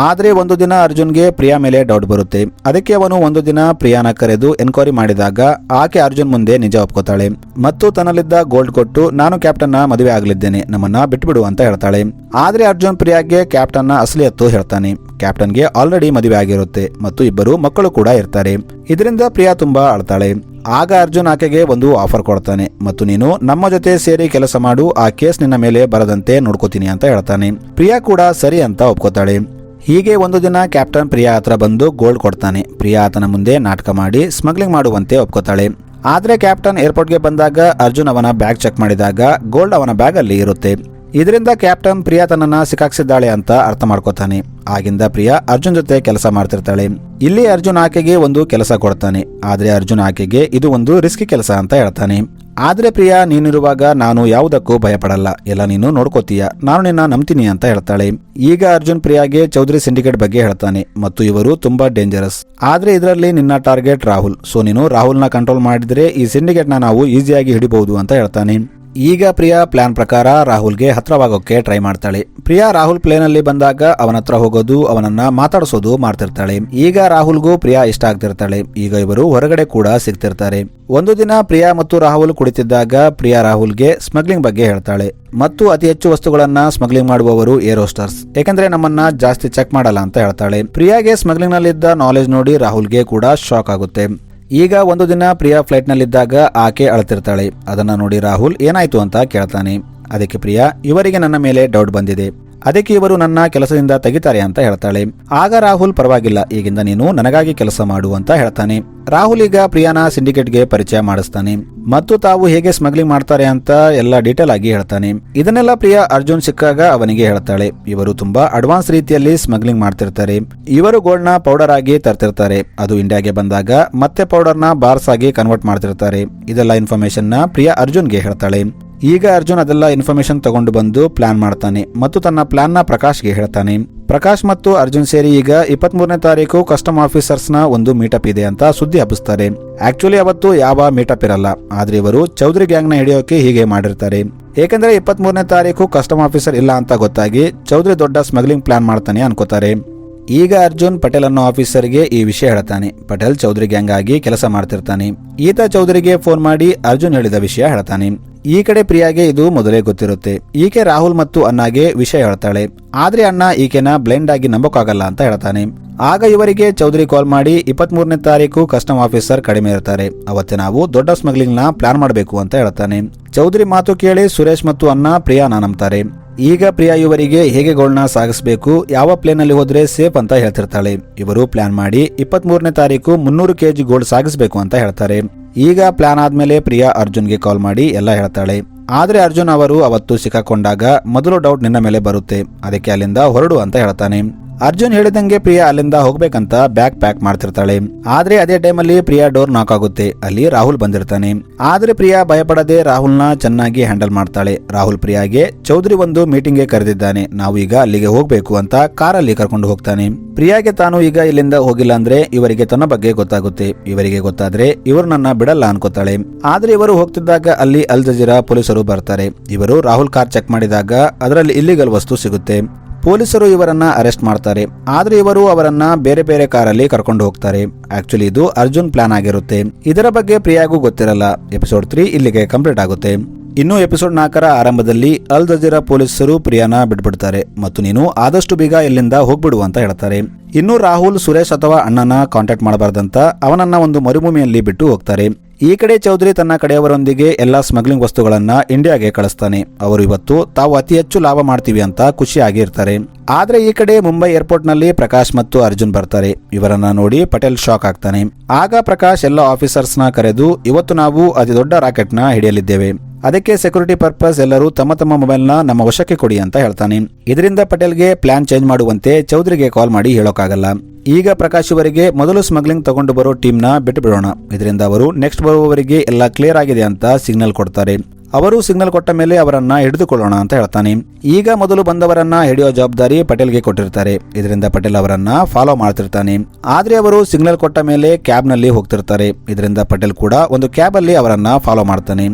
ಆದ್ರೆ ಒಂದು ದಿನ ಅರ್ಜುನ್ಗೆ ಪ್ರಿಯಾ ಮೇಲೆ ಡೌಟ್ ಬರುತ್ತೆ. ಅದಕ್ಕೆ ಅವನು ಒಂದು ದಿನ ಪ್ರಿಯಾನ ಕರೆದು ಎನ್ಕ್ವೈರಿ ಮಾಡಿದಾಗ ಆಕೆ ಅರ್ಜುನ್ ಮುಂದೆ ನಿಜ ಒಪ್ಕೋತಾಳೆ ಮತ್ತು ತನ್ನಲ್ಲಿದ್ದ ಗೋಲ್ಡ್ ಕೊಟ್ಟು, ನಾನು ಕ್ಯಾಪ್ಟನ್ ನ ಮದುವೆ ಆಗಲಿದ್ದೇನೆ, ನಮ್ಮನ್ನ ಬಿಟ್ಬಿಡು ಅಂತ ಹೇಳ್ತಾಳೆ. ಆದ್ರೆ ಅರ್ಜುನ್ ಪ್ರಿಯಾಗೆ ಕ್ಯಾಪ್ಟನ್ ನ ಅಸಲಿ ಹತ್ತು ಹೇಳ್ತಾನೆ. ಕ್ಯಾಪ್ಟನ್ಗೆ ಆಲ್ರೆಡಿ ಮದುವೆ ಆಗಿರುತ್ತೆ ಮತ್ತು ಇಬ್ಬರು ಮಕ್ಕಳು ಕೂಡ ಇರ್ತಾರೆ. ಇದರಿಂದ ಪ್ರಿಯಾ ತುಂಬಾ ಅಳ್ತಾಳೆ. ಆಗ ಅರ್ಜುನ್ ಆಕೆಗೆ ಒಂದು ಆಫರ್ ಕೊಡ್ತಾನೆ ಮತ್ತು ನೀನು ನಮ್ಮ ಜೊತೆ ಸೇರಿ ಕೆಲಸ ಮಾಡು, ಆ ಕೇಸ್ ನಿನ್ನ ಮೇಲೆ ಬರದಂತೆ ನೋಡ್ಕೋತೀನಿ ಅಂತ ಹೇಳ್ತಾನೆ. ಪ್ರಿಯಾ ಕೂಡ ಸರಿ ಅಂತ ಒಪ್ಕೋತಾಳೆ. ಹೀಗೆ ಒಂದು ದಿನ ಕ್ಯಾಪ್ಟನ್ ಪ್ರಿಯಾ ಹತ್ರ ಬಂದು ಗೋಲ್ಡ್ ಕೊಡ್ತಾನೆ. ಪ್ರಿಯಾ ಆತನ ಮುಂದೆ ನಾಟಕ ಮಾಡಿ ಸ್ಮಗ್ಲಿಂಗ್ ಮಾಡುವಂತೆ ಒಪ್ಕೋತಾಳೆ. ಆದ್ರೆ ಕ್ಯಾಪ್ಟನ್ ಏರ್ಪೋರ್ಟ್ಗೆ ಬಂದಾಗ ಅರ್ಜುನ್ ಅವನ ಬ್ಯಾಗ್ ಚೆಕ್ ಮಾಡಿದಾಗ ಗೋಲ್ಡ್ ಅವನ ಬ್ಯಾಗ್ ಅಲ್ಲಿ ಇರುತ್ತೆ. ಇದರಿಂದ ಕ್ಯಾಪ್ಟನ್ ಪ್ರಿಯಾ ತನ್ನನ್ನ ಸಿಕ್ಕಾಕ್ಸಿದ್ದಾಳೆ ಅಂತ ಅರ್ಥ ಮಾಡ್ಕೋತಾನೆ. ಆಗಿಂದ ಪ್ರಿಯಾ ಅರ್ಜುನ್ ಜೊತೆ ಕೆಲಸ ಮಾಡ್ತಿರ್ತಾಳೆ. ಇಲ್ಲಿ ಅರ್ಜುನ್ ಆಕೆಗೆ ಒಂದು ಕೆಲಸ ಕೊಡ್ತಾನೆ. ಆದ್ರೆ ಅರ್ಜುನ್ ಆಕೆಗೆ ಇದು ಒಂದು ರಿಸ್ಕಿ ಕೆಲಸ ಅಂತ ಹೇಳ್ತಾನೆ. ಆದ್ರೆ ಪ್ರಿಯಾ, ನೀನಿರುವಾಗ ನಾನು ಯಾವುದಕ್ಕೂ ಭಯಪಡಲ್ಲ, ಎಲ್ಲ ನೀನು ನೋಡ್ಕೋತೀಯ, ನಾನು ನಿನ್ನ ನಂಬ್ತೀನಿ ಅಂತ ಹೇಳ್ತಾಳೆ. ಈಗ ಅರ್ಜುನ್ ಪ್ರಿಯಾಗೆ ಚೌಧರಿ ಸಿಂಡಿಕೇಟ್ ಬಗ್ಗೆ ಹೇಳ್ತಾನೆ ಮತ್ತು ಇವರು ತುಂಬಾ ಡೇಂಜರಸ್, ಆದ್ರೆ ಇದರಲ್ಲಿ ನಿನ್ನ ಟಾರ್ಗೆಟ್ ರಾಹುಲ್, ಸೊ ನೀನು ರಾಹುಲ್ ನ ಕಂಟ್ರೋಲ್ ಮಾಡಿದ್ರೆ ಈ ಸಿಂಡಿಕೇಟ್ ನ ನಾವು ಈಸಿಯಾಗಿ ಹಿಡಿಬಹುದು ಅಂತ ಹೇಳ್ತಾನೆ. ಈಗ ಪ್ರಿಯಾ ಪ್ಲಾನ್ ಪ್ರಕಾರ ರಾಹುಲ್ಗೆ ಹತ್ರವಾಗೋಕೆ ಟ್ರೈ ಮಾಡ್ತಾಳೆ. ಪ್ರಿಯಾ ರಾಹುಲ್ ಪ್ಲೇನ್ ಅಲ್ಲಿ ಬಂದಾಗ ಅವನ ಹತ್ರ ಹೋಗೋದು, ಅವನನ್ನ ಮಾತಾಡಿಸೋದು ಮಾಡ್ತಿರ್ತಾಳೆ. ಈಗ ರಾಹುಲ್ಗೂ ಪ್ರಿಯಾ ಇಷ್ಟ ಆಗ್ತಿರ್ತಾಳೆ. ಈಗ ಇವರು ಹೊರಗಡೆ ಕೂಡ ಸಿಗ್ತಿರ್ತಾರೆ. ಒಂದು ದಿನ ಪ್ರಿಯಾ ಮತ್ತು ರಾಹುಲ್ ಕುಳಿತಿದ್ದಾಗ ಪ್ರಿಯಾ ರಾಹುಲ್ಗೆ ಸ್ಮಗ್ಲಿಂಗ್ ಬಗ್ಗೆ ಹೇಳ್ತಾಳೆ ಮತ್ತು ಅತಿ ಹೆಚ್ಚು ವಸ್ತುಗಳನ್ನ ಸ್ಮಗ್ಲಿಂಗ್ ಮಾಡುವವರು ಏರ್ ಹೋಸ್ಟರ್ಸ್, ಯಾಕಂದ್ರೆ ನಮ್ಮನ್ನ ಜಾಸ್ತಿ ಚೆಕ್ ಮಾಡಲ್ಲ ಅಂತ ಹೇಳ್ತಾಳೆ. ಪ್ರಿಯಾಗೆ ಸ್ಮಗ್ಲಿಂಗ್ ನಲ್ಲಿದ್ದ ನಾಲೆಜ್ ನೋಡಿ ರಾಹುಲ್ಗೆ ಕೂಡ ಶಾಕ್ ಆಗುತ್ತೆ. ಈಗ ಒಂದು ದಿನ ಪ್ರಿಯಾ ಫ್ಲೈಟ್ ನಲ್ಲಿದ್ದಾಗ ಆಕೆ ಅಳ್ತಿರ್ತಾಳೆ. ಅದನ್ನ ನೋಡಿ ರಾಹುಲ್ ಏನಾಯ್ತು ಅಂತ ಕೇಳ್ತಾನೆ. ಅದಕ್ಕೆ ಪ್ರಿಯಾ, ಇವರಿಗೆ ನನ್ನ ಮೇಲೆ ಡೌಟ್ ಬಂದಿದೆ, ಅದಕ್ಕೆ ಇವರು ನನ್ನ ಕೆಲಸದಿಂದ ತೆಗಿತಾರೆ ಅಂತ ಹೇಳ್ತಾಳೆ. ಆಗ ರಾಹುಲ್, ಪರವಾಗಿಲ್ಲ, ಈಗಿಂದ ನೀನು ನನಗಾಗಿ ಕೆಲಸ ಮಾಡು ಅಂತ ಹೇಳ್ತಾನೆ. ರಾಹುಲ್ ಈಗ ಪ್ರಿಯಾನ ಸಿಂಡಿಕೇಟ್ಗೆ ಪರಿಚಯ ಮಾಡಿಸ್ತಾನೆ ಮತ್ತು ತಾವು ಹೇಗೆ ಸ್ಮಗ್ಲಿಂಗ್ ಮಾಡ್ತಾರೆ ಅಂತ ಎಲ್ಲ ಡೀಟೇಲ್ ಆಗಿ ಹೇಳ್ತಾನೆ. ಇದನ್ನೆಲ್ಲ ಪ್ರಿಯಾ ಅರ್ಜುನ್ ಸಿಕ್ಕಾಗ ಅವನಿಗೆ ಹೇಳ್ತಾಳೆ. ಇವರು ತುಂಬಾ ಅಡ್ವಾನ್ಸ್ ರೀತಿಯಲ್ಲಿ ಸ್ಮಗ್ಲಿಂಗ್ ಮಾಡ್ತಿರ್ತಾರೆ. ಇವರು ಗೋಲ್ಡ್ ನ ಪೌಡರ್ ಆಗಿ ತರ್ತಿರ್ತಾರೆ, ಅದು ಇಂಡಿಯಾಗೆ ಬಂದಾಗ ಮತ್ತೆ ಪೌಡರ್ ನ ಬಾರ್ಸ್ ಆಗಿ ಕನ್ವರ್ಟ್ ಮಾಡ್ತಿರ್ತಾರೆ. ಇದೆಲ್ಲ ಇನ್ಫಾರ್ಮೇಶನ್ ನ ಪ್ರಿಯಾ ಅರ್ಜುನ್ಗೆ ಹೇಳ್ತಾಳೆ. ಈಗ ಅರ್ಜುನ್ ಅದೆಲ್ಲ ಇನ್ಫಾರ್ಮೇಶನ್ ತಗೊಂಡು ಬಂದು ಪ್ಲಾನ್ ಮಾಡ್ತಾನೆ ಮತ್ತು ತನ್ನ ಪ್ಲಾನ್ ನ ಪ್ರಕಾಶ್ಗೆ ಹೇಳ್ತಾನೆ. ಪ್ರಕಾಶ್ ಮತ್ತು ಅರ್ಜುನ್ ಸೇರಿ ಈಗ 23ನೇ ತಾರೀಕು ಕಸ್ಟಮ್ ಆಫೀಸರ್ಸ್ ನ ಒಂದು ಮೀಟಪ್ ಇದೆ ಅಂತ ಸುದ್ದಿ ಹಬ್ಬಿಸ್ತಾರೆ. ಆಕ್ಚುಲಿ ಅವತ್ತು ಯಾವ ಮೀಟಪ್ ಇರಲ್ಲ, ಆದ್ರೆ ಇವರು ಚೌಧರಿ ಗ್ಯಾಂಗ್ ನ ಹಿಡಿಯೋಕೆ ಹೀಗೆ ಮಾಡಿರ್ತಾರೆ. ಏಕೆಂದ್ರೆ 23ನೇ ತಾರೀಕು ಕಸ್ಟಮ್ ಆಫೀಸರ್ ಇಲ್ಲ ಅಂತ ಗೊತ್ತಾಗಿ ಚೌಧರಿ ದೊಡ್ಡ ಸ್ಮಗ್ಲಿಂಗ್ ಪ್ಲಾನ್ ಮಾಡ್ತಾನೆ ಅನ್ಕೋತಾರೆ. ಈಗ ಅರ್ಜುನ್ ಪಟೇಲ್ ಅನ್ನೋ ಆಫೀಸರ್ಗೆ ಈ ವಿಷಯ ಹೇಳ್ತಾನೆ. ಪಟೇಲ್ ಚೌಧರಿ ಗ್ಯಾಂಗ್ ಆಗಿ ಕೆಲಸ ಮಾಡ್ತಿರ್ತಾನೆ. ಈತ ಚೌಧರಿಗೆ ಫೋನ್ ಮಾಡಿ ಅರ್ಜುನ್ ಹೇಳಿದ ವಿಷಯ ಹೇಳ್ತಾನೆ. ಈ ಕಡೆ ಪ್ರಿಯಾಗೆ ಇದು ಮೊದಲೇ ಗೊತ್ತಿರುತ್ತೆ. ಈಕೆ ರಾಹುಲ್ ಮತ್ತು ಅಣ್ಣಾಗೆ ವಿಷಯ ಹೇಳ್ತಾಳೆ. ಆದ್ರೆ ಅಣ್ಣ ಈಕೆನ ಬ್ಲೈಂಡ್ ಆಗಿ ನಂಬೋಕ್ಕಾಗಲ್ಲ ಅಂತ ಹೇಳ್ತಾನೆ. ಆಗ ಇವರಿಗೆ ಚೌಧರಿ ಕಾಲ್ ಮಾಡಿ 23ನೇ ತಾರೀಕು ಕಸ್ಟಮ್ ಆಫೀಸರ್ ಕಡಿಮೆ ಇರ್ತಾರೆ, ಅವತ್ತೇ ನಾವು ದೊಡ್ಡ ಸ್ಮಗ್ಲಿಂಗ್ ನ ಪ್ಲಾನ್ ಮಾಡಬೇಕು ಅಂತ ಹೇಳ್ತಾನೆ. ಚೌಧರಿ ಮಾತು ಕೇಳಿ ಸುರೇಶ್ ಮತ್ತು ಅಣ್ಣ ಪ್ರಿಯಾನ ನಂಬ್ತಾರೆ. ಈಗ ಪ್ರಿಯಾ ಇವರಿಗೆ ಹೇಗೆ ಗೋಲ್ಡ್ನ ಸಾಗಿಸಬೇಕು, ಯಾವ ಪ್ಲೇನ್ ಅಲ್ಲಿ ಹೋದ್ರೆ ಸೇಫ್ ಅಂತ ಹೇಳ್ತಿರ್ತಾಳೆ. ಇವರು ಪ್ಲಾನ್ ಮಾಡಿ 23ನೇ ತಾರೀಕು 300 kg ಗೋಲ್ಡ್ ಸಾಗಿಸಬೇಕು ಅಂತ ಹೇಳ್ತಾರೆ. ಈಗ ಪ್ಲಾನ್ ಆದ್ಮೇಲೆ ಪ್ರಿಯಾ ಅರ್ಜುನ್ಗೆ ಕಾಲ್ ಮಾಡಿ ಎಲ್ಲ ಹೇಳ್ತಾಳೆ. ಆದ್ರೆ ಅರ್ಜುನ್ ಅವರು ಅವತ್ತು ಸಿಕ್ಕಾಕೊಂಡಾಗ ಮೊದಲು ಡೌಟ್ ನಿನ್ನ ಮೇಲೆ ಬರುತ್ತೆ, ಅದಕ್ಕೆ ಅಲ್ಲಿಂದ ಹೊರಡು ಅಂತ ಹೇಳ್ತಾನೆ. ಅರ್ಜುನ್ ಹೇಳಿದಂಗೆ ಪ್ರಿಯಾ ಅಲ್ಲಿಂದ ಹೋಗ್ಬೇಕಂತ ಬ್ಯಾಗ್ ಪ್ಯಾಕ್ ಮಾಡ್ತಿರ್ತಾಳೆ. ಆದ್ರೆ ಅದೇ ಟೈಮಲ್ಲಿ ಪ್ರಿಯಾ ಡೋರ್ ನಾಕ್ ಆಗುತ್ತೆ. ಅಲ್ಲಿ ರಾಹುಲ್ ಬಂದಿರ್ತಾನೆ. ಆದ್ರೆ ಪ್ರಿಯಾ ಭಯಪಡದೆ ರಾಹುಲ್ನ ಚೆನ್ನಾಗಿ ಹ್ಯಾಂಡಲ್ ಮಾಡ್ತಾಳೆ. ರಾಹುಲ್ ಪ್ರಿಯಾಗೆ ಚೌಧರಿ ಒಂದು ಮೀಟಿಂಗ್ಗೆ ಕರೆದಿದ್ದಾನೆ, ನಾವು ಈಗ ಅಲ್ಲಿಗೆ ಹೋಗ್ಬೇಕು ಅಂತ ಕಾರಲ್ಲಿ ಕರ್ಕೊಂಡು ಹೋಗ್ತಾನೆ. ಪ್ರಿಯಾಗೆ ತಾನು ಈಗ ಇಲ್ಲಿಂದ ಹೋಗಿಲ್ಲ ಅಂದ್ರೆ ಇವರಿಗೆ ತನ್ನ ಬಗ್ಗೆ ಗೊತ್ತಾಗುತ್ತೆ. ಇವರಿಗೆ ಗೊತ್ತಾದ್ರೆ ಇವರು ನನ್ನ ಬಿಡಲ್ಲ ಅನ್ಕೋತಾಳೆ. ಆದ್ರೆ ಇವರು ಹೋಗ್ತಿದ್ದಾಗ ಅಲ್ಲಿ ಅಲ್ ಜಜೀರಾ ಪೊಲೀಸರು ಬರ್ತಾರೆ. ಇವರು ರಾಹುಲ್ ಕಾರ್ ಚೆಕ್ ಮಾಡಿದಾಗ ಅದರಲ್ಲಿ ಇಲ್ಲಿಗಲ್ ವಸ್ತು ಸಿಗುತ್ತೆ. ಪೊಲೀಸರು ಇವರನ್ನ ಅರೆಸ್ಟ್ ಮಾಡ್ತಾರೆ. ಆದ್ರೆ ಇವರು ಅವರನ್ನ ಬೇರೆ ಬೇರೆ ಕಾರಲ್ಲಿ ಕರ್ಕೊಂಡು ಹೋಗ್ತಾರೆ. ಆಕ್ಚುಲಿ ಇದು ಅರ್ಜುನ್ ಪ್ಲಾನ್ ಆಗಿರುತ್ತೆ. ಇದರ ಬಗ್ಗೆ ಪ್ರಿಯಾಗೂ ಗೊತ್ತಿರಲ್ಲ. ಎಪಿಸೋಡ್ 3 ಇಲ್ಲಿಗೆ ಕಂಪ್ಲೀಟ್ ಆಗುತ್ತೆ. ಇನ್ನು ಎಪಿಸೋಡ್ 4ರ ಆರಂಭದಲ್ಲಿ ಅಲ್ ಜಜೀರಾ ಪೊಲೀಸರು ಪ್ರಿಯಾನ ಬಿಟ್ಬಿಡ್ತಾರೆ ಮತ್ತು ನೀನು ಆದಷ್ಟು ಬೇಗ ಇಲ್ಲಿಂದ ಹೋಗ್ಬಿಡು ಅಂತ ಹೇಳ್ತಾರೆ. ಇನ್ನು ರಾಹುಲ್ ಸುರೇಶ್ ಅಥವಾ ಅಣ್ಣನ ಕಾಂಟ್ಯಾಕ್ಟ್ ಮಾಡಬಾರ್ದಂತ ಅವನನ್ನ ಒಂದು ಮರುಭೂಮಿಯಲ್ಲಿ ಬಿಟ್ಟು ಹೋಗ್ತಾರೆ. ಈ ಕಡೆ ಚೌಧರಿ ತನ್ನ ಕಡೆಯವರೊಂದಿಗೆ ಎಲ್ಲಾ ಸ್ಮಗ್ಲಿಂಗ್ ವಸ್ತುಗಳನ್ನ ಇಂಡಿಯಾಗೆ ಕಳಿಸ್ತಾನೆ. ಅವರು ಇವತ್ತು ತಾವು ಅತಿ ಹೆಚ್ಚು ಲಾಭ ಮಾಡ್ತೀವಿ ಅಂತ ಖುಷಿಯಾಗಿರ್ತಾರೆ. ಆದ್ರೆ ಈ ಕಡೆ ಮುಂಬೈ ಏರ್ಪೋರ್ಟ್ ನಲ್ಲಿ ಪ್ರಕಾಶ್ ಮತ್ತು ಅರ್ಜುನ್ ಬರ್ತಾರೆ. ಇವರನ್ನ ನೋಡಿ ಪಟೇಲ್ ಶಾಕ್ ಆಗ್ತಾನೆ. ಆಗ ಪ್ರಕಾಶ್ ಎಲ್ಲ ಆಫೀಸರ್ಸ್ ನ ಕರೆದು, ಇವತ್ತು ನಾವು ಅತಿ ದೊಡ್ಡ ರಾಕೆಟ್ ನ ಹಿಡಿಯಲಿದ್ದೇವೆ, ಅದಕ್ಕೆ ಸೆಕ್ಯೂರಿಟಿ ಪರ್ಪಸ್ ಎಲ್ಲರೂ ತಮ್ಮ ತಮ್ಮ ಮೊಬೈಲ್ ನ ನಮ್ಮ ವಶಕ್ಕೆ ಕೊಡಿ ಅಂತ ಹೇಳ್ತಾನೆ. ಇದರಿಂದ ಪಟೇಲ್ಗೆ ಪ್ಲಾನ್ ಚೇಂಜ್ ಮಾಡುವಂತೆ ಚೌಧರಿಗೆ ಕಾಲ್ ಮಾಡಿ ಹೇಳೋಕ್ಕಾಗಲ್ಲ. ಈಗ ಪ್ರಕಾಶ್ ಇವರಿಗೆ ಮೊದಲು ಸ್ಮಗ್ಲಿಂಗ್ ತಗೊಂಡು ಬರೋ ಟೀಮ್ ನ ಬಿಟ್ಟು ಬಿಡೋಣ, ಇದರಿಂದ ಅವರು ನೆಕ್ಸ್ಟ್ ಬರುವವರಿಗೆ ಎಲ್ಲ ಕ್ಲಿಯರ್ ಆಗಿದೆ ಅಂತ ಸಿಗ್ನಲ್ ಕೊಡ್ತಾರೆ. ಅವರು ಸಿಗ್ನಲ್ ಕೊಟ್ಟ ಮೇಲೆ ಅವರನ್ನ ಹಿಡಿದುಕೊಳ್ಳೋಣ ಅಂತ ಹೇಳ್ತಾನೆ. ಈಗ ಮೊದಲು ಬಂದವರನ್ನ ಹಿಡಿಯೋ ಜವಾಬ್ದಾರಿ ಪಟೇಲ್ಗೆ ಕೊಟ್ಟಿರ್ತಾರೆ. ಇದರಿಂದ ಪಟೇಲ್ ಅವರನ್ನ ಫಾಲೋ ಮಾಡ್ತಿರ್ತಾನೆ. ಆದ್ರೆ ಅವರು ಸಿಗ್ನಲ್ ಕೊಟ್ಟ ಮೇಲೆ ಕ್ಯಾಬ್ ನಲ್ಲಿ ಹೋಗ್ತಿರ್ತಾರೆ. ಇದರಿಂದ ಪಟೇಲ್ ಕೂಡ ಒಂದು ಕ್ಯಾಬ್ ಅಲ್ಲಿ ಅವರನ್ನ ಫಾಲೋ ಮಾಡ್ತಾನೆ.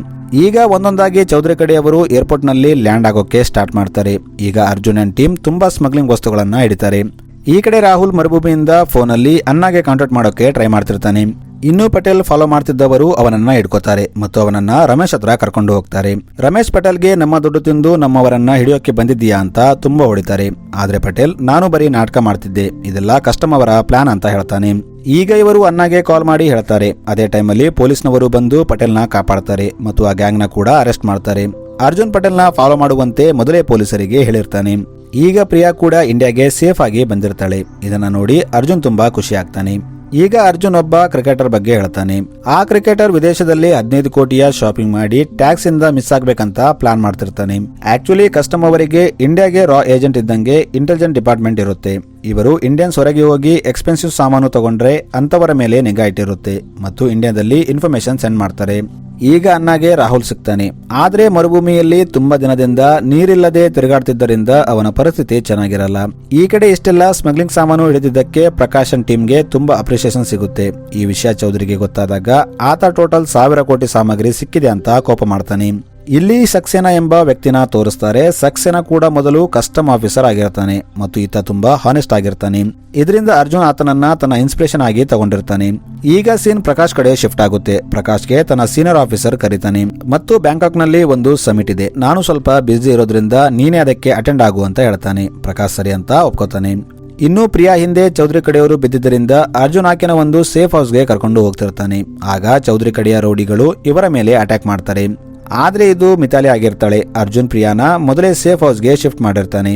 ಈಗ ಒಂದೊಂದಾಗಿ ಚೌಧರಿ ಕಡೆಯವರು ಏರ್ಪೋರ್ಟ್ ನಲ್ಲಿ ಲ್ಯಾಂಡ್ ಆಗೋಕೆ ಸ್ಟಾರ್ಟ್ ಮಾಡ್ತಾರೆ. ಈಗ ಅರ್ಜುನ್ ಅಂಡ್ ಟೀಮ್ ತುಂಬಾ ಸ್ಮಗ್ಲಿಂಗ್ ವಸ್ತುಗಳನ್ನ ಹಿಡಿತಾರೆ. ಈ ಕಡೆ ರಾಹುಲ್ ಮರುಭೂಮಿಯಿಂದ ಫೋನ್ ಅಲ್ಲಿ ಅಣ್ಣಗೆ ಕಾಂಟ್ಯಾಕ್ಟ್ ಮಾಡೋಕೆ ಟ್ರೈ ಮಾಡ್ತಿರ್ತಾನೆ. ಇನ್ನು ಪಟೇಲ್ ಫಾಲೋ ಮಾಡ್ತಿದ್ದವರು ಅವನನ್ನ ಹಿಡ್ಕೋತಾರೆ ಮತ್ತು ಅವನನ್ನ ರಮೇಶ್ ಹತ್ರ ಕರ್ಕೊಂಡು ಹೋಗ್ತಾರೆ. ರಮೇಶ್ ಪಟೇಲ್ಗೆ ನಮ್ಮ ದುಡ್ಡು ತಿಂದು ನಮ್ಮವರನ್ನ ಹಿಡಿಯೋಕೆ ಬಂದಿದ್ದೀಯಾ ಅಂತ ತುಂಬಾ ಹೊಡಿತಾರೆ. ಆದ್ರೆ ಪಟೇಲ್, ನಾನು ಬರೀ ನಾಟಕ ಮಾಡ್ತಿದ್ದೆ, ಇದೆಲ್ಲ ಕಸ್ಟಮ್ ಅವರ ಪ್ಲಾನ್ ಅಂತ ಹೇಳ್ತಾನೆ. ಈಗ ಇವರು ಅಣ್ಣಗೆ ಕಾಲ್ ಮಾಡಿ ಹೇಳ್ತಾರೆ. ಅದೇ ಟೈಮಲ್ಲಿ ಪೊಲೀಸ್ನವರು ಬಂದು ಪಟೇಲ್ನ ಕಾಪಾಡ್ತಾರೆ ಮತ್ತು ಆ ಗ್ಯಾಂಗ್ ನ ಕೂಡ ಅರೆಸ್ಟ್ ಮಾಡ್ತಾರೆ. ಅರ್ಜುನ್ ಪಟೇಲ್ನ ಫಾಲೋ ಮಾಡುವಂತೆ ಮೊದಲೇ ಪೊಲೀಸರಿಗೆ ಹೇಳಿರ್ತಾನೆ. ಈಗ ಪ್ರಿಯಾ ಕೂಡ ಇಂಡಿಯಾಗೆ ಸೇಫ್ ಆಗಿ ಬಂದಿರ್ತಾಳೆ. ಇದನ್ನ ನೋಡಿ ಅರ್ಜುನ್ ತುಂಬಾ ಖುಷಿ ಆಗ್ತಾನೆ. ಈಗ ಅರ್ಜುನ್ ಒಬ್ಬ ಕ್ರಿಕೆಟರ್ ಬಗ್ಗೆ ಹೇಳ್ತಾನೆ. ಆ ಕ್ರಿಕೆಟರ್ ವಿದೇಶದಲ್ಲಿ 15 ಕೋಟಿಯ ಶಾಪಿಂಗ್ ಮಾಡಿ ಟ್ಯಾಕ್ಸ್ ಇಂದ ಮಿಸ್ ಆಗ್ಬೇಕಂತ ಪ್ಲಾನ್ ಮಾಡ್ತಿರ್ತಾನೆ. ಆಕ್ಚುಲಿ ಕಸ್ಟಮ್ ಅವರಿಗೆ ಇಂಡಿಯಾಗೆ ರಾ ಏಜೆಂಟ್ ಇದ್ದಂಗೆ ಇಂಟೆಲಿಜೆಂಟ್ ಡಿಪಾರ್ಟ್ಮೆಂಟ್ ಇರುತ್ತೆ. ಇವರು ಇಂಡಿಯನ್ಸ್ ಹೊರಗೆ ಹೋಗಿ ಎಕ್ಸ್ಪೆನ್ಸಿವ್ ಸಾಮಾನು ತಗೊಂಡ್ರೆ ಅಂತವರ ಮೇಲೆ ನಿಗಾ ಇಟ್ಟಿರುತ್ತೆ ಮತ್ತು ಇಂಡಿಯಾದಲ್ಲಿ ಇನ್ಫಾರ್ಮೇಶನ್ ಸೆಂಡ್ ಮಾಡ್ತಾರೆ. ಈಗ ಅಣ್ಣಗೆ ರಾಹುಲ್ ಸಿಗ್ತಾನೆ. ಆದ್ರೆ ಮರುಭೂಮಿಯಲ್ಲಿ ತುಂಬಾ ದಿನದಿಂದ ನೀರಿಲ್ಲದೆ ತಿರುಗಾಡ್ತಿದ್ದರಿಂದ ಅವನ ಪರಿಸ್ಥಿತಿ ಚೆನ್ನಾಗಿರಲ್ಲ. ಈ ಕಡೆ ಇಷ್ಟೆಲ್ಲ ಸ್ಮಗ್ಲಿಂಗ್ ಸಾಮಾನು ಹಿಡಿದಿದ್ದಕ್ಕೆ ಪ್ರಕಾಶನ್ ಟೀಮ್ಗೆ ತುಂಬಾ ಅಪ್ರಿಸಿಯೇಷನ್ ಸಿಗುತ್ತೆ. ಈ ವಿಷಯ ಚೌಧರಿಗೆ ಗೊತ್ತಾದಾಗ ಆತ ಟೋಟಲ್ 1000 ಕೋಟಿ ಸಾಮಗ್ರಿ ಸಿಕ್ಕಿದೆ ಅಂತ ಕೋಪ ಮಾಡ್ತಾನೆ. ಇಲ್ಲಿ ಸಕ್ಸೇನಾ ಎಂಬ ವ್ಯಕ್ತಿನ ತೋರಿಸ್ತಾರೆ. ಸಕ್ಸೇನಾ ಕೂಡ ಮೊದಲು ಕಸ್ಟಮ್ ಆಫೀಸರ್ ಆಗಿರ್ತಾನೆ ಮತ್ತು ಈತ ತುಂಬಾ ಹಾನೆಸ್ಟ್ ಆಗಿರ್ತಾನೆ. ಇದರಿಂದ ಅರ್ಜುನ್ ಆತನನ್ನ ತನ್ನ ಇನ್ಸ್ಪಿರೇಷನ್ ಆಗಿ ತಗೊಂಡಿರ್ತಾನೆ. ಈಗ ಸೀನ್ ಪ್ರಕಾಶ್ ಕಡೆ ಶಿಫ್ಟ್ ಆಗುತ್ತೆ. ಪ್ರಕಾಶ್ಗೆ ತನ್ನ ಸೀನಿಯರ್ ಆಫೀಸರ್ ಕರೀತಾನೆ ಮತ್ತು ಬ್ಯಾಂಕಾಕ್ ನಲ್ಲಿ ಒಂದು ಸಮಿಟ್ ಇದೆ, ನಾನು ಸ್ವಲ್ಪ ಬಿಸಿ ಇರೋದ್ರಿಂದ ನೀನೇ ಅದಕ್ಕೆ ಅಟೆಂಡ್ ಆಗು ಅಂತ ಹೇಳ್ತಾನೆ. ಪ್ರಕಾಶ್ ಸರಿ ಅಂತ ಒಪ್ಕೋತಾನೆ. ಇನ್ನು ಪ್ರಿಯಾ ಹಿಂದೆ ಚೌಧರಿ ಕಡೆಯವರು ಬಿದ್ದಿದ್ದರಿಂದ ಅರ್ಜುನ್ ಆಕೆನ ಒಂದು ಸೇಫ್ ಹೌಸ್ಗೆ ಕರ್ಕೊಂಡು ಹೋಗ್ತಿರ್ತಾನೆ. ಆಗ ಚೌಧರಿ ಕಡೆಯ ರೌಡಿಗಳು ಇವರ ಮೇಲೆ ಅಟ್ಯಾಕ್ ಮಾಡ್ತಾರೆ. ಆದ್ರೆ ಇದು ಮಿತಾಲಿ ಆಗಿರ್ತಾಳೆ. ಅರ್ಜುನ್ ಪ್ರಿಯಾನ ಮೊದಲೇ ಸೇಫ್ ಹೌಸ್ಗೆ ಶಿಫ್ಟ್ ಮಾಡಿರ್ತಾನೆ.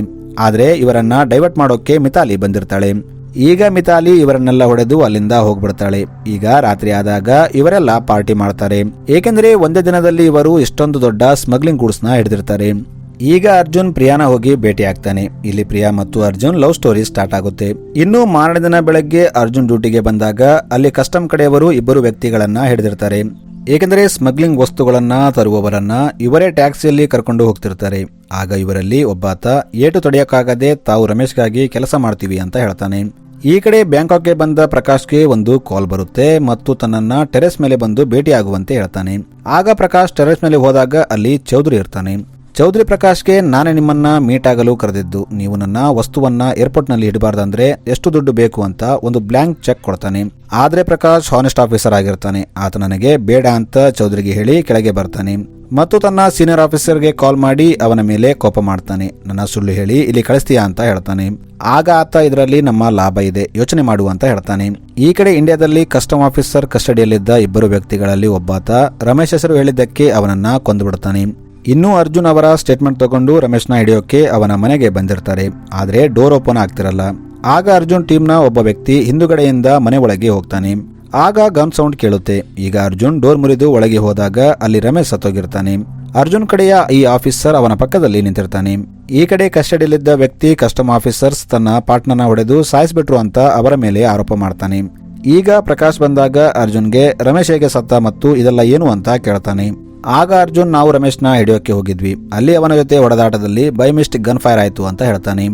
ಆದ್ರೆ ಇವರನ್ನ ಡೈವರ್ಟ್ ಮಾಡೋಕೆ ಮಿತಾಲಿ ಬಂದಿರ್ತಾಳೆ. ಈಗ ಮಿತಾಲಿ ಇವರನ್ನೆಲ್ಲ ಹೊಡೆದು ಅಲ್ಲಿಂದ ಹೋಗ್ಬಿಡ್ತಾಳೆ. ಈಗ ರಾತ್ರಿ ಆದಾಗ ಇವರೆಲ್ಲ ಪಾರ್ಟಿ ಮಾಡ್ತಾರೆ. ಏಕೆಂದ್ರೆ ಒಂದೇ ದಿನದಲ್ಲಿ ಇವರು ಇಷ್ಟೊಂದು ದೊಡ್ಡ ಸ್ಮಗ್ಲಿಂಗ್ ಗೂಡ್ಸ್ ನ ಹಿಡಿದಿರ್ತಾರೆ. ಈಗ ಅರ್ಜುನ್ ಪ್ರಿಯಾನ ಹೋಗಿ ಭೇಟಿ ಆಗ್ತಾನೆ. ಇಲ್ಲಿ ಪ್ರಿಯಾ ಮತ್ತು ಅರ್ಜುನ್ ಲವ್ ಸ್ಟೋರಿ ಸ್ಟಾರ್ಟ್ ಆಗುತ್ತೆ. ಇನ್ನು ಮಾರನೇ ದಿನ ಬೆಳಗ್ಗೆ ಅರ್ಜುನ್ ಡ್ಯೂಟಿಗೆ ಬಂದಾಗ ಅಲ್ಲಿ ಕಸ್ಟಮ್ ಕಡೆಯವರು ಇಬ್ಬರು ವ್ಯಕ್ತಿಗಳನ್ನ ಹಿಡಿದಿರ್ತಾರೆ. ಏಕೆಂದರೆ ಸ್ಮಗ್ಲಿಂಗ್ ವಸ್ತುಗಳನ್ನ ತರುವವರನ್ನ ಇವರೇ ಟ್ಯಾಕ್ಸಿಯಲ್ಲಿ ಕರ್ಕೊಂಡು ಹೋಗ್ತಿರ್ತಾರೆ. ಆಗ ಇವರಲ್ಲಿ ಒಬ್ಬಾತ ಏಟು ತಡೆಯಕ್ಕಾಗದೆ ತಾವು ರಮೇಶ್ಗಾಗಿ ಕೆಲಸ ಮಾಡ್ತೀವಿ ಅಂತ ಹೇಳ್ತಾನೆ. ಈ ಕಡೆ ಬ್ಯಾಂಕಾಕ್ಗೆ ಬಂದ ಪ್ರಕಾಶ್ಗೆ ಒಂದು ಕಾಲ್ ಬರುತ್ತೆ ಮತ್ತು ತನ್ನನ್ನ ಟೆರೆಸ್ ಮೇಲೆ ಬಂದು ಭೇಟಿಯಾಗುವಂತೆ ಹೇಳ್ತಾನೆ. ಆಗ ಪ್ರಕಾಶ್ ಟೆರೆಸ್ ಮೇಲೆ ಹೋದಾಗ ಅಲ್ಲಿ ಚೌಧರಿ ಇರ್ತಾನೆ. ಚೌಧರಿ ಪ್ರಕಾಶ್ಗೆ ನಾನೇ ನಿಮ್ಮನ್ನ ಮೀಟ್ ಆಗಲು ಕರೆದಿದ್ದು, ನೀವು ನನ್ನ ವಸ್ತುವನ್ನ ಏರ್ಪೋರ್ಟ್ ನಲ್ಲಿ ಇಡಬಾರ್ದಂದ್ರೆ ಎಷ್ಟು ದುಡ್ಡು ಬೇಕು ಅಂತ ಒಂದು ಬ್ಲಾಂಕ್ ಚೆಕ್ ಕೊಡ್ತಾನೆ. ಆದ್ರೆ ಪ್ರಕಾಶ್ ಹಾನೆಸ್ಟ್ ಆಫೀಸರ್ ಆಗಿರ್ತಾನೆ. ಆತ ನನಗೆ ಬೇಡ ಅಂತ ಚೌಧರಿಗೆ ಹೇಳಿ ಕೆಳಗೆ ಬರ್ತಾನೆ ಮತ್ತು ತನ್ನ ಸೀನಿಯರ್ ಆಫೀಸರ್ಗೆ ಕಾಲ್ ಮಾಡಿ ಅವನ ಮೇಲೆ ಕೋಪ ಮಾಡ್ತಾನೆ. ನನ್ನ ಸುಳ್ಳು ಹೇಳಿ ಇಲ್ಲಿ ಕಳಿಸ್ತೀಯಾ ಅಂತ ಹೇಳ್ತಾನೆ. ಆಗ ಆತ ಇದರಲ್ಲಿ ನಮ್ಮ ಲಾಭ ಇದೆ, ಯೋಚನೆ ಮಾಡು ಅಂತ ಹೇಳ್ತಾನೆ. ಈ ಕಡೆ ಇಂಡಿಯಾದಲ್ಲಿ ಕಸ್ಟಮ್ ಆಫೀಸರ್ ಕಸ್ಟಡಿಯಲ್ಲಿದ್ದ ಇಬ್ಬರು ವ್ಯಕ್ತಿಗಳಲ್ಲಿ ಒಬ್ಬಾತ ರಮೇಶ್ ಹೆಸರು ಹೇಳಿದ್ದಕ್ಕೆ ಅವನನ್ನ ಕೊಂದು ಬಿಡ್ತಾನೆ. ಇನ್ನು ಅರ್ಜುನ್ ಅವರ ಸ್ಟೇಟ್ಮೆಂಟ್ ತಗೊಂಡು ರಮೇಶ್ನ ಹಿಡಿಯೋಕೆ ಅವನ ಮನೆಗೆ ಬಂದಿರ್ತಾರೆ. ಆದ್ರೆ ಡೋರ್ ಓಪನ್ ಆಗ್ತಿರಲ್ಲ. ಆಗ ಅರ್ಜುನ್ ಟೀಮ್ನ ಒಬ್ಬ ವ್ಯಕ್ತಿ ಹಿಂದುಗಡೆಯಿಂದ ಮನೆ ಒಳಗೆ ಹೋಗ್ತಾನೆ. ಆಗ ಗನ್ ಸೌಂಡ್ ಕೇಳುತ್ತೆ. ಈಗ ಅರ್ಜುನ್ ಡೋರ್ ಮುರಿದು ಒಳಗೆ ಹೋದಾಗ ಅಲ್ಲಿ ರಮೇಶ್ ಸತ್ತೋಗಿರ್ತಾನೆ. ಅರ್ಜುನ್ ಕಡೆಯ ಈ ಆಫೀಸರ್ ಅವನ ಪಕ್ಕದಲ್ಲಿ ನಿಂತಿರ್ತಾನೆ. ಈ ಕಡೆ ಕಸ್ಟಡಿಯಲ್ಲಿದ್ದ ವ್ಯಕ್ತಿ ಕಸ್ಟಮ್ ಆಫೀಸರ್ಸ್ ತನ್ನ ಪಾರ್ಟ್ನರ್ನ ಹೊಡೆದು ಸಾಯಿಸ್ಬಿಟ್ರು ಅಂತ ಅವರ ಮೇಲೆ ಆರೋಪ ಮಾಡ್ತಾನೆ. ಈಗ ಪ್ರಕಾಶ್ ಬಂದಾಗ ಅರ್ಜುನ್ಗೆ ರಮೇಶ್ ಹೇಗೆ ಸತ್ತ ಮತ್ತು ಇದೆಲ್ಲ ಏನು ಅಂತ ಕೇಳ್ತಾನೆ. ಆಗ ಅರ್ಜುನ್ ನಾವು ರಮೇಶ್ನ ಹಿಡಿಯೋಕೆ ಹೋಗಿದ್ವಿ, ಅಲ್ಲಿ ಅವನ ಜೊತೆ ಹೊಡೆದಾಟದಲ್ಲಿ ಬೈ ಮಿಸ್ಟೇಕ್ ಗನ್ ಫೈರ್ ಆಯ್ತು ಅಂತ ಹೇಳ್ತಾನೆ.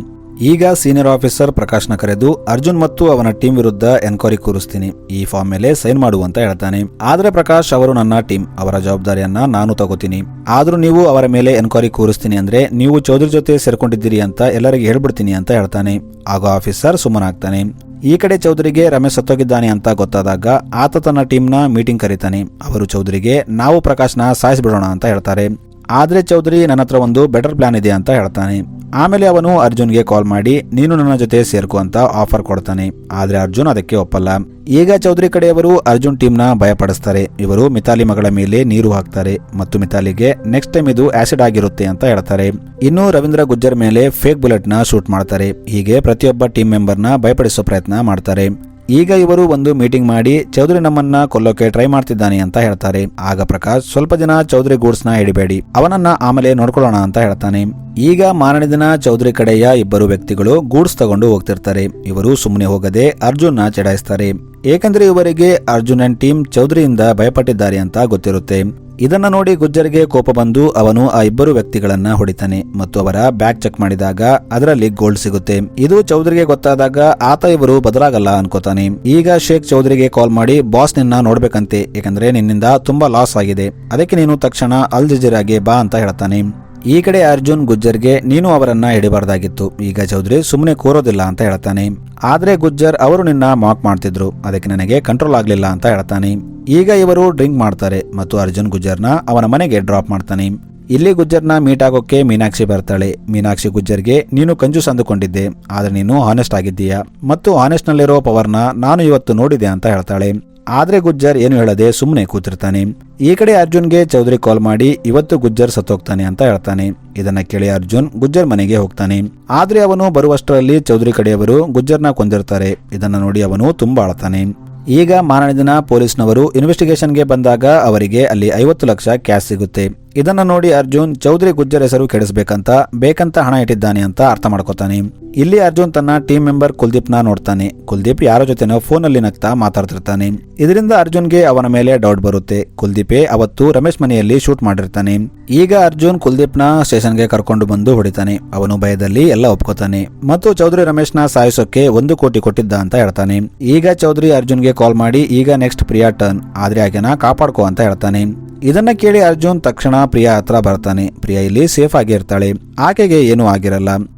ಈಗ ಸೀನಿಯರ್ ಆಫೀಸರ್ ಪ್ರಕಾಶ್ನ ಕರೆದು ಅರ್ಜುನ್ ಮತ್ತು ಅವನ ಟೀಮ್ ವಿರುದ್ಧ ಎನ್ಕ್ವೈರಿ ಕೂರಿಸ್ತೀನಿ, ಈ ಫಾರ್ಮ್ ಮೇಲೆ ಸೈನ್ ಮಾಡು ಅಂತ ಹೇಳ್ತಾನೆ. ಆದ್ರೆ ಪ್ರಕಾಶ್ ಅವರು ನನ್ನ ಟೀಮ್, ಅವರ ಜವಾಬ್ದಾರಿಯನ್ನ ನಾನು ತಗೋತೀನಿ, ಆದ್ರೂ ನೀವು ಅವರ ಮೇಲೆ ಎನ್ಕ್ವೈರಿ ಕೂರಿಸ್ತೀನಿ ಅಂದ್ರೆ ನೀವು ಚೌಧರಿ ಜೊತೆ ಸೇರ್ಕೊಂಡಿದ್ದೀರಿ ಅಂತ ಎಲ್ಲರಿಗೆ ಹೇಳ್ಬಿಡ್ತೀನಿ ಅಂತ ಹೇಳ್ತಾನೆ. ಆಗ ಆಫೀಸರ್ ಸುಮ್ಮನಾಗ್ತಾನೆ. ಈ ಕಡೆ ಚೌಧರಿಗೆ ರಮೇಶ್ ಸತ್ತೋಗಿದ್ದಾನೆ ಅಂತ ಗೊತ್ತಾದಾಗ ಆತ ತನ್ನ ಟೀಮ್ನ ಮೀಟಿಂಗ್ ಕರೀತಾನೆ. ಅವರು ಚೌಧರಿಗೆ ನಾವು ಪ್ರಕಾಶ್ನ ಸಾಯಿಸ್ಬಿಡೋಣ ಅಂತ ಹೇಳ್ತಾರೆ. ಆದ್ರೆ ಚೌಧರಿ ನನ್ನ ಹತ್ರ ಒಂದು ಬೆಟರ್ ಪ್ಲಾನ್ ಇದೆ ಅಂತ ಹೇಳ್ತಾನೆ. ಆಮೇಲೆ ಅವನು ಅರ್ಜುನ್ಗೆ ಕಾಲ್ ಮಾಡಿ ನೀನು ನನ್ನ ಜೊತೆ ಸೇರ್ಕೊ ಅಂತ ಆಫರ್ ಕೊಡ್ತಾನೆ. ಆದ್ರೆ ಅರ್ಜುನ್ ಅದಕ್ಕೆ ಒಪ್ಪಲ್ಲ. ಈಗ ಚೌಧರಿ ಕಡೆಯವರು ಅರ್ಜುನ್ ಟೀಮ್ನ ಭಯಪಡಿಸ್ತಾರೆ. ಇವರು ಮಿತಾಲಿ ಮಗಳ ಮೇಲೆ ನೀರು ಹಾಕ್ತಾರೆ ಮತ್ತು ಮಿತಾಲಿಗೆ ನೆಕ್ಸ್ಟ್ ಟೈಮ್ ಇದು ಆಸಿಡ್ ಆಗಿರುತ್ತೆ ಅಂತ ಹೇಳ್ತಾರೆ. ಇನ್ನು ರವೀಂದ್ರ ಗುಜ್ಜರ್ ಮೇಲೆ ಫೇಕ್ ಬುಲೆಟ್ ನ ಶೂಟ್ ಮಾಡ್ತಾರೆ. ಹೀಗೆ ಪ್ರತಿಯೊಬ್ಬ ಟೀಮ್ ಮೆಂಬರ್ನ ಭಯಪಡಿಸೋ ಪ್ರಯತ್ನ ಮಾಡ್ತಾರೆ. ಈಗ ಇವರು ಒಂದು ಮೀಟಿಂಗ್ ಮಾಡಿ ಚೌಧರಿ ನಮ್ಮನ್ನ ಕೊಲ್ಲೋಕೆ ಟ್ರೈ ಮಾಡ್ತಿದ್ದಾನೆ ಅಂತ ಹೇಳ್ತಾರೆ. ಆಗ ಪ್ರಕಾಶ್ ಸ್ವಲ್ಪ ದಿನ ಚೌಧರಿ ಗೂಡ್ಸ್ ನ ಹಿಡಿಬೇಡಿ, ಅವನನ್ನ ಆಮೇಲೆ ನೋಡ್ಕೊಳ್ಳೋಣ ಅಂತ ಹೇಳ್ತಾನೆ. ಈಗ ಮಾರನೇ ದಿನ ಚೌಧರಿ ಕಡೆಯ ಇಬ್ಬರು ವ್ಯಕ್ತಿಗಳು ಗೂಡ್ಸ್ ತಗೊಂಡು ಹೋಗ್ತಿರ್ತಾರೆ. ಇವರು ಸುಮ್ಮನೆ ಹೋಗದೆ ಅರ್ಜುನ್ ನ ಚಡಾಯಿಸ್ತಾರೆ. ಏಕೆಂದ್ರೆ ಇವರಿಗೆ ಅರ್ಜುನ್ ಅಂಡ್ ಟೀಮ್ ಚೌಧರಿಯಿಂದ ಭಯಪಟ್ಟಿದ್ದಾರೆ ಅಂತ ಗೊತ್ತಿರುತ್ತೆ. ಇದನ್ನ ನೋಡಿ ಗುಜ್ಜರ್ಗೆ ಕೋಪ ಬಂದು ಅವನು ಆ ಇಬ್ಬರು ವ್ಯಕ್ತಿಗಳನ್ನ ಹೊಡಿತಾನೆ ಮತ್ತು ಅವರ ಬ್ಯಾಗ್ ಚೆಕ್ ಮಾಡಿದಾಗ ಅದರಲ್ಲಿ ಗೋಲ್ಡ್ ಸಿಗುತ್ತೆ. ಇದು ಚೌಧರಿಗೆ ಗೊತ್ತಾದಾಗ ಆತ ಇವರು ಬದಲಾಗಲ್ಲ ಅನ್ಕೋತಾನೆ. ಈಗ ಶೇಖ್ ಚೌಧರಿಗೆ ಕಾಲ್ ಮಾಡಿ ಬಾಸ್ ನಿನ್ನ ನೋಡ್ಬೇಕಂತೆ, ಯಾಕಂದ್ರೆ ನಿನ್ನಿಂದ ತುಂಬಾ ಲಾಸ್ ಆಗಿದೆ, ಅದಕ್ಕೆ ನೀನು ತಕ್ಷಣ ಅಲ್ ಜಜೀರಾಗೆ ಬಾ ಅಂತ ಹೇಳ್ತಾನೆ. ಈ ಕಡೆ ಅರ್ಜುನ್ ಗುಜ್ಜರ್ಗೆ ನೀನು ಅವರನ್ನ ಹಿಡಿಬಾರ್ದಾಗಿತ್ತು, ಈಗ ಚೌಧರಿ ಸುಮ್ಮನೆ ಕೂರೋದಿಲ್ಲ ಅಂತ ಹೇಳ್ತಾನೆ. ಆದ್ರೆ ಗುಜ್ಜರ್ ಅವರು ನಿನ್ನ ಮಾಕ್ ಮಾಡ್ತಿದ್ರು, ಅದಕ್ಕೆ ನನಗೆ ಕಂಟ್ರೋಲ್ ಆಗ್ಲಿಲ್ಲ ಅಂತ ಹೇಳ್ತಾನೆ. ಈಗ ಇವರು ಡ್ರಿಂಕ್ ಮಾಡ್ತಾರೆ ಮತ್ತು ಅರ್ಜುನ್ ಗುಜ್ಜರ್ನ ಅವನ ಮನೆಗೆ ಡ್ರಾಪ್ ಮಾಡ್ತಾನೆ. ಇಲ್ಲಿ ಗುಜ್ಜರ್ನ ಮೀಟ್ ಆಗೋಕೆ ಮೀನಾಕ್ಷಿ ಬರ್ತಾಳೆ. ಮೀನಾಕ್ಷಿ ಗುಜ್ಜರ್ಗೆ ನೀನು ಕಂಜೂಸ್ ಅಂದುಕೊಂಡಿದ್ದೆ, ಆದ್ರೆ ನೀನು ಹಾನೆಸ್ಟ್ ಆಗಿದ್ದೀಯಾ ಮತ್ತು ಹಾನೆಸ್ಟ್ ನಲ್ಲಿರೋ ಪವರ್ನ ನಾನು ಇವತ್ತು ನೋಡಿದೆ ಅಂತ ಹೇಳ್ತಾಳೆ. ಆದ್ರೆ ಗುಜ್ಜರ್ ಏನು ಹೇಳದೆ ಸುಮ್ಮನೆ ಕೂತಿರ್ತಾನೆ. ಈ ಕಡೆ ಅರ್ಜುನ್ಗೆ ಚೌಧರಿ ಕಾಲ್ ಮಾಡಿ ಇವತ್ತು ಗುಜ್ಜರ್ ಸತ್ತೋಗ್ತಾನೆ ಅಂತ ಹೇಳ್ತಾನೆ. ಇದನ್ನ ಕೇಳಿ ಅರ್ಜುನ್ ಗುಜ್ಜರ್ ಮನೆಗೆ ಹೋಗ್ತಾನೆ. ಆದ್ರೆ ಅವನು ಬರುವಷ್ಟರಲ್ಲಿ ಚೌಧರಿ ಕಡೆಯವರು ಗುಜ್ಜರ್ನ ಕೊಂದಿರ್ತಾರೆ. ಇದನ್ನ ನೋಡಿ ಅವನು ತುಂಬಾ ಅಳ್ತಾನೆ. ಈಗ ಮಾರನೇ ದಿನ ಪೊಲೀಸ್ನವರು ಇನ್ವೆಸ್ಟಿಗೇಷನ್ಗೆ ಬಂದಾಗ ಅವರಿಗೆ ಅಲ್ಲಿ 50 ಲಕ್ಷ ಕ್ಯಾಶ್ ಸಿಗುತ್ತೆ. ಇದನ್ನ ನೋಡಿ ಅರ್ಜುನ್ ಚೌಧರಿ ಗುಜ್ಜರ್ ಹೆಸರು ಕೆಡಿಸಬೇಕಂತ ಬೇಕಂತ ಹಣ ಇಟ್ಟಿದ್ದಾನೆ ಅಂತ ಅರ್ಥ ಮಾಡ್ಕೋತಾನೆ. ಇಲ್ಲಿ ಅರ್ಜುನ್ ತನ್ನ ಟೀಮ್ ಮೆಂಬರ್ ಕುಲ್ದೀಪ್ ನ ನೋಡ್ತಾನೆ. ಕುಲ್ದೀಪ್ ಯಾರ ಜೊತೆನೋ ಫೋನ್ ಅಲ್ಲಿ ನಗ್ತಾ ಮಾತಾಡ್ತಿರ್ತಾನೆ. ಇದರಿಂದ ಅರ್ಜುನ್ಗೆ ಅವನ ಮೇಲೆ ಡೌಟ್ ಬರುತ್ತೆ. ಕುಲ್ದೀಪೇ ಅವತ್ತು ರಮೇಶ್ ಮನೆಯಲ್ಲಿ ಶೂಟ್ ಮಾಡಿರ್ತಾನೆ. ಈಗ ಅರ್ಜುನ್ ಕುಲ್ದೀಪ್ ನ ಸ್ಟೇಷನ್ಗೆ ಕರ್ಕೊಂಡು ಬಂದು ಹೊಡಿತಾನೆ. ಅವನು ಭಯದಲ್ಲಿ ಎಲ್ಲ ಒಪ್ಕೋತಾನೆ ಮತ್ತು ಚೌಧರಿ ರಮೇಶ್ ನ ಸಾಯಿಸೋಕೆ 1 ಕೋಟಿ ಕೊಟ್ಟಿದ್ದ ಅಂತ ಹೇಳ್ತಾನೆ. ಈಗ ಚೌಧರಿ ಅರ್ಜುನ್ಗೆ ಕಾಲ್ ಮಾಡಿ ಈಗ ನೆಕ್ಸ್ಟ್ ಪ್ರಿಯಾ ಟರ್ನ್, ಆದ್ರೆ ಆಕೆನ ಕಾಪಾಡ್ಕೋ ಅಂತ ಹೇಳ್ತಾನೆ. ಇದನ್ನ ಕೇಳಿ ಅರ್ಜುನ್ ತಕ್ಷಣ ಪ್ರಿಯಾ ಹತ್ರ ಬರ್ತಾನೆ. ಪ್ರಿಯಾ ಇಲ್ಲಿ ಸೇಫ್ ಆಗಿ ಇರ್ತಾಳೆ, ಆಕೆಗೆ ಏನೂ ಆಗಿರಲ್ಲ.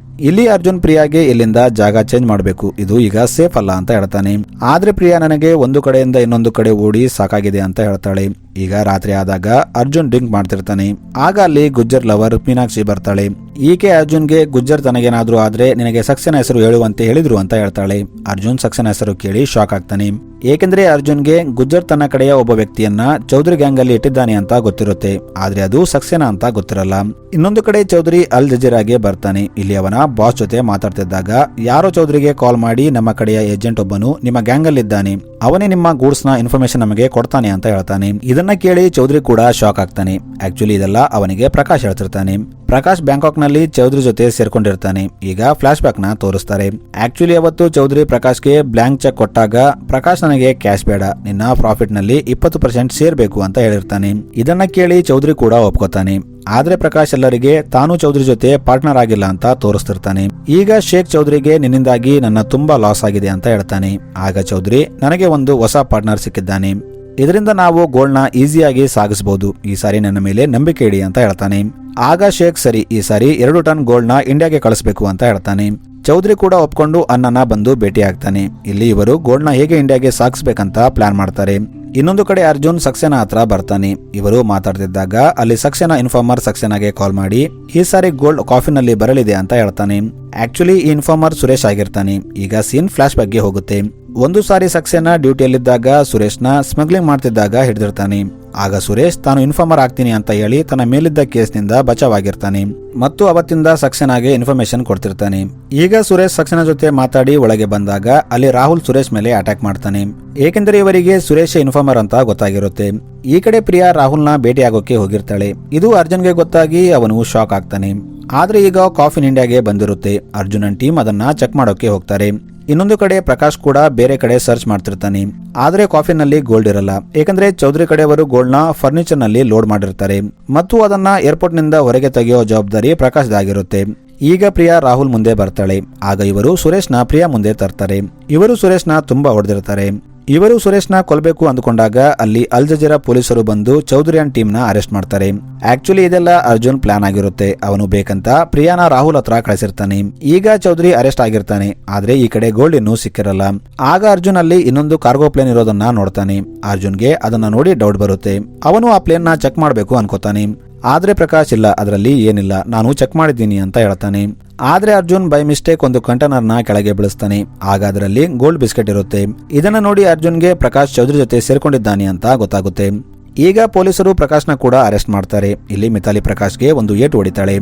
ಇಲ್ಲಿ ಅರ್ಜುನ್ ಪ್ರಿಯಾಗೆ ಇಲ್ಲಿಂದ ಜಾಗ ಚೇಂಜ್ ಮಾಡಬೇಕು, ಇದು ಈಗ ಸೇಫ್ ಅಲ್ಲ ಅಂತ ಹೇಳ್ತಾನೆ. ಆದ್ರೆ ಪ್ರಿಯಾ ನನಗೆ ಒಂದು ಕಡೆಯಿಂದ ಇನ್ನೊಂದು ಕಡೆ ಓಡಿ ಸಾಕಾಗಿದೆ ಅಂತ ಹೇಳ್ತಾಳೆ. ಈಗ ರಾತ್ರಿ ಆದಾಗ ಅರ್ಜುನ್ ಡ್ರಿಂಕ್ ಮಾಡ್ತಿರ್ತಾನೆ. ಆಗ ಅಲ್ಲಿ ಗುಜ್ಜರ್ ಲವರ್ ಮೀನಾಕ್ಷಿ ಬರ್ತಾಳೆ. ಈಕೆ ಅರ್ಜುನ್ಗೆ ಗುಜ್ಜರ್ ತನಗೇನಾದ್ರೂ ಆದ್ರೆ ನಿನಗೆ ಸಕ್ಸೇನಾ ಹೆಸರು ಹೇಳುವಂತೆ ಹೇಳಿದ್ರು ಅಂತ ಹೇಳ್ತಾಳೆ. ಅರ್ಜುನ್ ಸಕ್ಸೇನಾ ಹೆಸರು ಕೇಳಿ ಶಾಕ್ ಆಗ್ತಾನೆ. ಏಕೆಂದ್ರೆ ಅರ್ಜುನ್ಗೆ ಗುಜ್ಜರ್ ತನ್ನ ಕಡೆಯ ಒಬ್ಬ ವ್ಯಕ್ತಿಯನ್ನ ಚೌಧರಿ ಗ್ಯಾಂಗ್ ಅಲ್ಲಿ ಇಟ್ಟಿದ್ದಾನೆ ಅಂತ ಗೊತ್ತಿರುತ್ತೆ, ಆದ್ರೆ ಅದು ಸಕ್ಸೇನಾ ಅಂತ ಗೊತ್ತಿರಲ್ಲ. ಇನ್ನೊಂದು ಕಡೆ ಚೌಧರಿ ಅಲ್ ಜಜೀರಾಗೆ ಬರ್ತಾನೆ. ಇಲ್ಲಿ ಅವನ ಬಾಸ್ ಜೊತೆ ಮಾತಾಡ್ತಿದ್ದಾಗ ಯಾರೋ ಚೌಧರಿಗೆ ಕಾಲ್ ಮಾಡಿ ನಮ್ಮ ಕಡೆಯ ಏಜೆಂಟ್ ಒಬ್ಬನು ನಿಮ್ಮ ಗ್ಯಾಂಗ್ ಅಲ್ಲಿ ಇದ್ದಾನೆ, ಅವನೇ ನಿಮ್ಮ ಗೂಡ್ಸ್ ನ ಇನ್ಫಾರ್ಮೇಶನ್ ನಮಗೆ ಕೊಡ್ತಾನೆ ಅಂತ ಹೇಳ್ತಾನೆ. ಇದನ್ನ ಕೇಳಿ ಚೌಧರಿ ಕೂಡ ಶಾಕ್ ಆಗ್ತಾನೆ. ಆಕ್ಚುಲಿ ಇದೆಲ್ಲ ಅವನಿಗೆ ಪ್ರಕಾಶ್ ಹೇಳ್ತಿರ್ತಾನೆ. ಪ್ರಕಾಶ್ ಬ್ಯಾಂಕಾಕ್ ನಲ್ಲಿ ಚೌಧರಿ ಜೊತೆ ಸೇರ್ಕೊಂಡಿರ್ತಾನೆ. ಈಗ ಫ್ಲಾಶ್ ಬ್ಯಾಕ್ ನ ತೋರಿಸ್ತಾರೆ. ಆಕ್ಚುಲಿ ಅವತ್ತು ಚೌಧರಿ ಪ್ರಕಾಶ್ಗೆ ಬ್ಲಾಂಕ್ ಚೆಕ್ ಕೊಟ್ಟಾಗ ಪ್ರಕಾಶ್ ನನಗೆ ಕ್ಯಾಶ್ ಬೇಡ, ನಿನ್ನ ಪ್ರಾಫಿಟ್ ನಲ್ಲಿ 20% ಸೇರ್ಬೇಕು ಅಂತ ಹೇಳಿರ್ತಾನೆ. ಇದನ್ನ ಕೇಳಿ ಚೌಧರಿ ಕೂಡ ಒಪ್ಕೋತಾನೆ. ಆದ್ರೆ ಪ್ರಕಾಶ್ ಎಲ್ಲರಿಗೆ ತಾನು ಚೌಧರಿ ಜೊತೆ ಪಾರ್ಟ್ನರ್ ಆಗಿಲ್ಲ ಅಂತ ತೋರಿಸ್ತಿರ್ತಾನೆ. ಈಗ ಶೇಖ್ ಚೌಧರಿಗೆ ನಿನ್ನಿಂದಾಗಿ ನನ್ನ ತುಂಬಾ ಲಾಸ್ ಆಗಿದೆ ಅಂತ ಹೇಳ್ತಾನೆ. ಆಗ ಚೌಧರಿ ನನಗೆ ಒಂದು ಹೊಸ ಪಾರ್ಟ್ನರ್ ಸಿಕ್ಕಿದ್ದಾನೆ, ಇದರಿಂದ ನಾವು ಗೋಲ್ಡ್ ನ ಈಸಿಯಾಗಿ ಸಾಗಿಸಬಹುದು, ಈ ಸಾರಿ ನನ್ನ ಮೇಲೆ ನಂಬಿಕೆ ಇಡಿ ಅಂತ ಹೇಳ್ತಾನೆ. ಆಗ ಶೇಖ್ ಸರಿ, ಈ ಸಾರಿ 2 ಟನ್ ಗೋಲ್ಡ್ ನ ಇಂಡಿಯಾಗೆ ಕಳಿಸಬೇಕು ಅಂತ ಹೇಳ್ತಾನೆ. ಚೌಧರಿ ಕೂಡ ಒಪ್ಕೊಂಡು ಅಣ್ಣನ ಬಂದು ಭೇಟಿ ಆಗ್ತಾನೆ. ಇಲ್ಲಿ ಇವರು ಗೋಲ್ಡ್ ನ ಹೇಗೆ ಇಂಡಿಯಾಗೆ ಸಾಗಿಸ್ಬೇಕಂತ ಪ್ಲಾನ್ ಮಾಡ್ತಾರೆ. ಇನ್ನೊಂದು ಕಡೆ ಅರ್ಜುನ್ ಸಕ್ಸೇನಾ ಹತ್ರ ಬರ್ತಾನೆ. ಇವರು ಮಾತಾಡ್ತಿದ್ದಾಗ ಅಲ್ಲಿ ಸಕ್ಸೇನಾ ಇನ್ಫಾರ್ಮರ್ ಸಕ್ಸೇನಾಗೆ ಕಾಲ್ ಮಾಡಿ ಈ ಸಾರಿ ಗೋಲ್ಡ್ ಕಾಫಿನಲ್ಲಿ ಬರಲಿದೆ ಅಂತ ಹೇಳ್ತಾನೆ. ಆಕ್ಚುಲಿ ಈ ಇನ್ಫಾರ್ಮರ್ ಸುರೇಶ್ ಆಗಿರ್ತಾನೆ. ಈಗ ಸೀನ್ ಫ್ಲಾಶ್ ಬ್ಯಾಕ್ಗೆ ಹೋಗುತ್ತೆ. ಒಂದು ಸಾರಿ ಸಕ್ಸೇನಾ ಡ್ಯೂಟಿಯಲ್ಲಿದ್ದಾಗ ಸುರೇಶ್ನ ಸ್ಮಗ್ಲಿಂಗ್ ಮಾಡ್ತಿದ್ದಾಗ ಹಿಡಿದಿರ್ತಾನೆ. ಆಗ ಸುರೇಶ್ ತಾನು ಇನ್ಫಾರ್ಮರ್ ಆಗ್ತೀನಿ ಅಂತ ಹೇಳಿ ತನ್ನ ಮೇಲಿದ್ದ ಕೇಸ್ನಿಂದ ಬಚಾವಾಗಿರ್ತಾನೆ ಮತ್ತು ಅವತ್ತಿಂದ ಸಕ್ಸೇನಾಗೆ ಇನ್ಫಾರ್ಮೇಶನ್ ಕೊಡ್ತಿರ್ತಾನೆ. ಈಗ ಸುರೇಶ್ ಸಕ್ಸೇನಾ ಜೊತೆ ಮಾತಾಡಿ ಒಳಗೆ ಬಂದಾಗ ಅಲ್ಲಿ ರಾಹುಲ್ ಸುರೇಶ್ ಮೇಲೆ ಅಟ್ಯಾಕ್ ಮಾಡ್ತಾನೆ. ಏಕೆಂದರೆ ಇವರಿಗೆ ಸುರೇಶ್ ಇನ್ಫಾರ್ಮರ್ ಅಂತ ಗೊತ್ತಾಗಿರುತ್ತೆ. ಈ ಕಡೆ ಪ್ರಿಯಾ ರಾಹುಲ್ನ ಭೇಟಿಯಾಗೋಕೆ ಹೋಗಿರ್ತಾಳೆ. ಇದು ಅರ್ಜುನ್ಗೆ ಗೊತ್ತಾಗಿ ಅವನು ಶಾಕ್ ಆಗ್ತಾನೆ. ಆದ್ರೆ ಈಗ ಕಾಫ್ ಇನ್ ಇಂಡಿಯಾಗೆ ಬಂದಿರುತ್ತೆ. ಅರ್ಜುನನ್ ಟೀಮ್ ಅದನ್ನ ಚೆಕ್ ಮಾಡೋಕೆ ಹೋಗ್ತಾರೆ. ಇನ್ನೊಂದು ಕಡೆ ಪ್ರಕಾಶ್ ಕೂಡ ಬೇರೆ ಕಡೆ ಸರ್ಚ್ ಮಾಡ್ತಿರ್ತಾನೆ. ಆದ್ರೆ ಕಾಫಿನಲ್ಲಿ ಗೋಲ್ಡ್ ಇರಲ್ಲ. ಏಕೆಂದ್ರೆ ಚೌಧರಿ ಕಡೆಯವರು ಗೋಲ್ಡ್ ನ ಫರ್ನಿಚರ್ ನಲ್ಲಿ ಲೋಡ್ ಮಾಡಿರ್ತಾರೆ ಮತ್ತು ಅದನ್ನ ಏರ್ಪೋರ್ಟ್ ನಿಂದ ಹೊರಗೆ ತೆಗೆಯೋ ಜವಾಬ್ದಾರಿ ಪ್ರಕಾಶ್ದಾಗಿರುತ್ತೆ. ಈಗ ಪ್ರಿಯಾ ರಾಹುಲ್ ಮುಂದೆ ಬರ್ತಾಳೆ. ಆಗ ಇವರು ಸುರೇಶ್ನ ಪ್ರಿಯಾ ಮುಂದೆ ತರ್ತಾರೆ. ಇವರು ಸುರೇಶ್ನ ತುಂಬಾ ಹೊಡೆದಿರ್ತಾರೆ. ಇವರು ಸುರೇಶ್ನ ಕೊಲ್ಲಬೇಕು ಅಂದುಕೊಂಡಾಗ ಅಲ್ಲಿ ಅಲ್ ಜಜೀರಾ ಪೊಲೀಸರು ಬಂದು ಚೌಧರಿಯನ್ ಟೀಮ್ ನ ಅರೆಸ್ಟ್ ಮಾಡ್ತಾರೆ. ಆಕ್ಚುಲಿ ಇದೆಲ್ಲ ಅರ್ಜುನ್ ಪ್ಲಾನ್ ಆಗಿರುತ್ತೆ. ಅವನು ಬೇಕಂತ ಪ್ರಿಯಾನ ರಾಹುಲ್ ಹತ್ರ ಕಳಿಸಿರ್ತಾನೆ. ಈಗ ಚೌಧರಿ ಅರೆಸ್ಟ್ ಆಗಿರ್ತಾನೆ. ಆದ್ರೆ ಈ ಕಡೆ ಗೋಲ್ಡ್ ಇನ್ನೂ ಸಿಕ್ಕಿರಲ್ಲ. ಆಗ ಅರ್ಜುನ್ ಅಲ್ಲಿ ಇನ್ನೊಂದು ಕಾರ್ಗೋ ಪ್ಲೇನ್ ಇರೋದನ್ನ ನೋಡ್ತಾನೆ. ಅರ್ಜುನ್ಗೆ ಅದನ್ನ ನೋಡಿ ಡೌಟ್ ಬರುತ್ತೆ. ಅವನು ಆ ಪ್ಲೇನ್ ನ ಚೆಕ್ ಮಾಡ್ಬೇಕು ಅನ್ಕೋತಾನೆ. ಆದ್ರೆ ಪ್ರಕಾಶ್ ಇಲ್ಲ, ಅದರಲ್ಲಿ ಏನಿಲ್ಲ, ನಾನು ಚೆಕ್ ಮಾಡಿದ್ದೀನಿ ಅಂತ ಹೇಳ್ತಾನೆ. ಆದ್ರೆ ಅರ್ಜುನ್ ಬೈ ಮಿಸ್ಟೇಕ್ ಒಂದು ಕಂಟೈನರ್ ನ ಕೆಳಗೆ ಬೀಳಿಸ್ತಾನೆ. ಆಗ ಅದರಲ್ಲಿ ಗೋಲ್ಡ್ ಬಿಸ್ಕೆಟ್ ಇರುತ್ತೆ. ಇದನ್ನ ನೋಡಿ ಅರ್ಜುನ್ಗೆ ಪ್ರಕಾಶ್ ಚೌಧರಿ ಜೊತೆ ಸೇರ್ಕೊಂಡಿದ್ದಾನೆ ಅಂತ ಗೊತ್ತಾಗುತ್ತೆ. ಈಗ ಪೊಲೀಸರು ಪ್ರಕಾಶ್ನ ಕೂಡ ಅರೆಸ್ಟ್ ಮಾಡ್ತಾರೆ. ಇಲ್ಲಿ ಮಿತಾಲಿ ಪ್ರಕಾಶ್ಗೆ ಒಂದು ಏಟು ಹೊಡಿತಾಳೆ.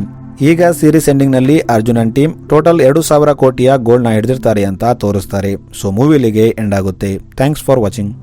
ಈಗ ಸೀರೀಸ್ ಎಂಡಿಂಗ್ ನಲ್ಲಿ ಅರ್ಜುನನ್ ಟೀಮ್ ಟೋಟಲ್ 2,000 ಕೋಟಿಯ ಗೋಲ್ಡ್ ನ ಹಿಡಿದಿರ್ತಾರೆ ಅಂತ ತೋರಿಸ್ತಾರೆ. ಸೊ ಮೂವಿಲಿಗೆ ಎಂಡ್ ಆಗುತ್ತೆ. Thanks for watching.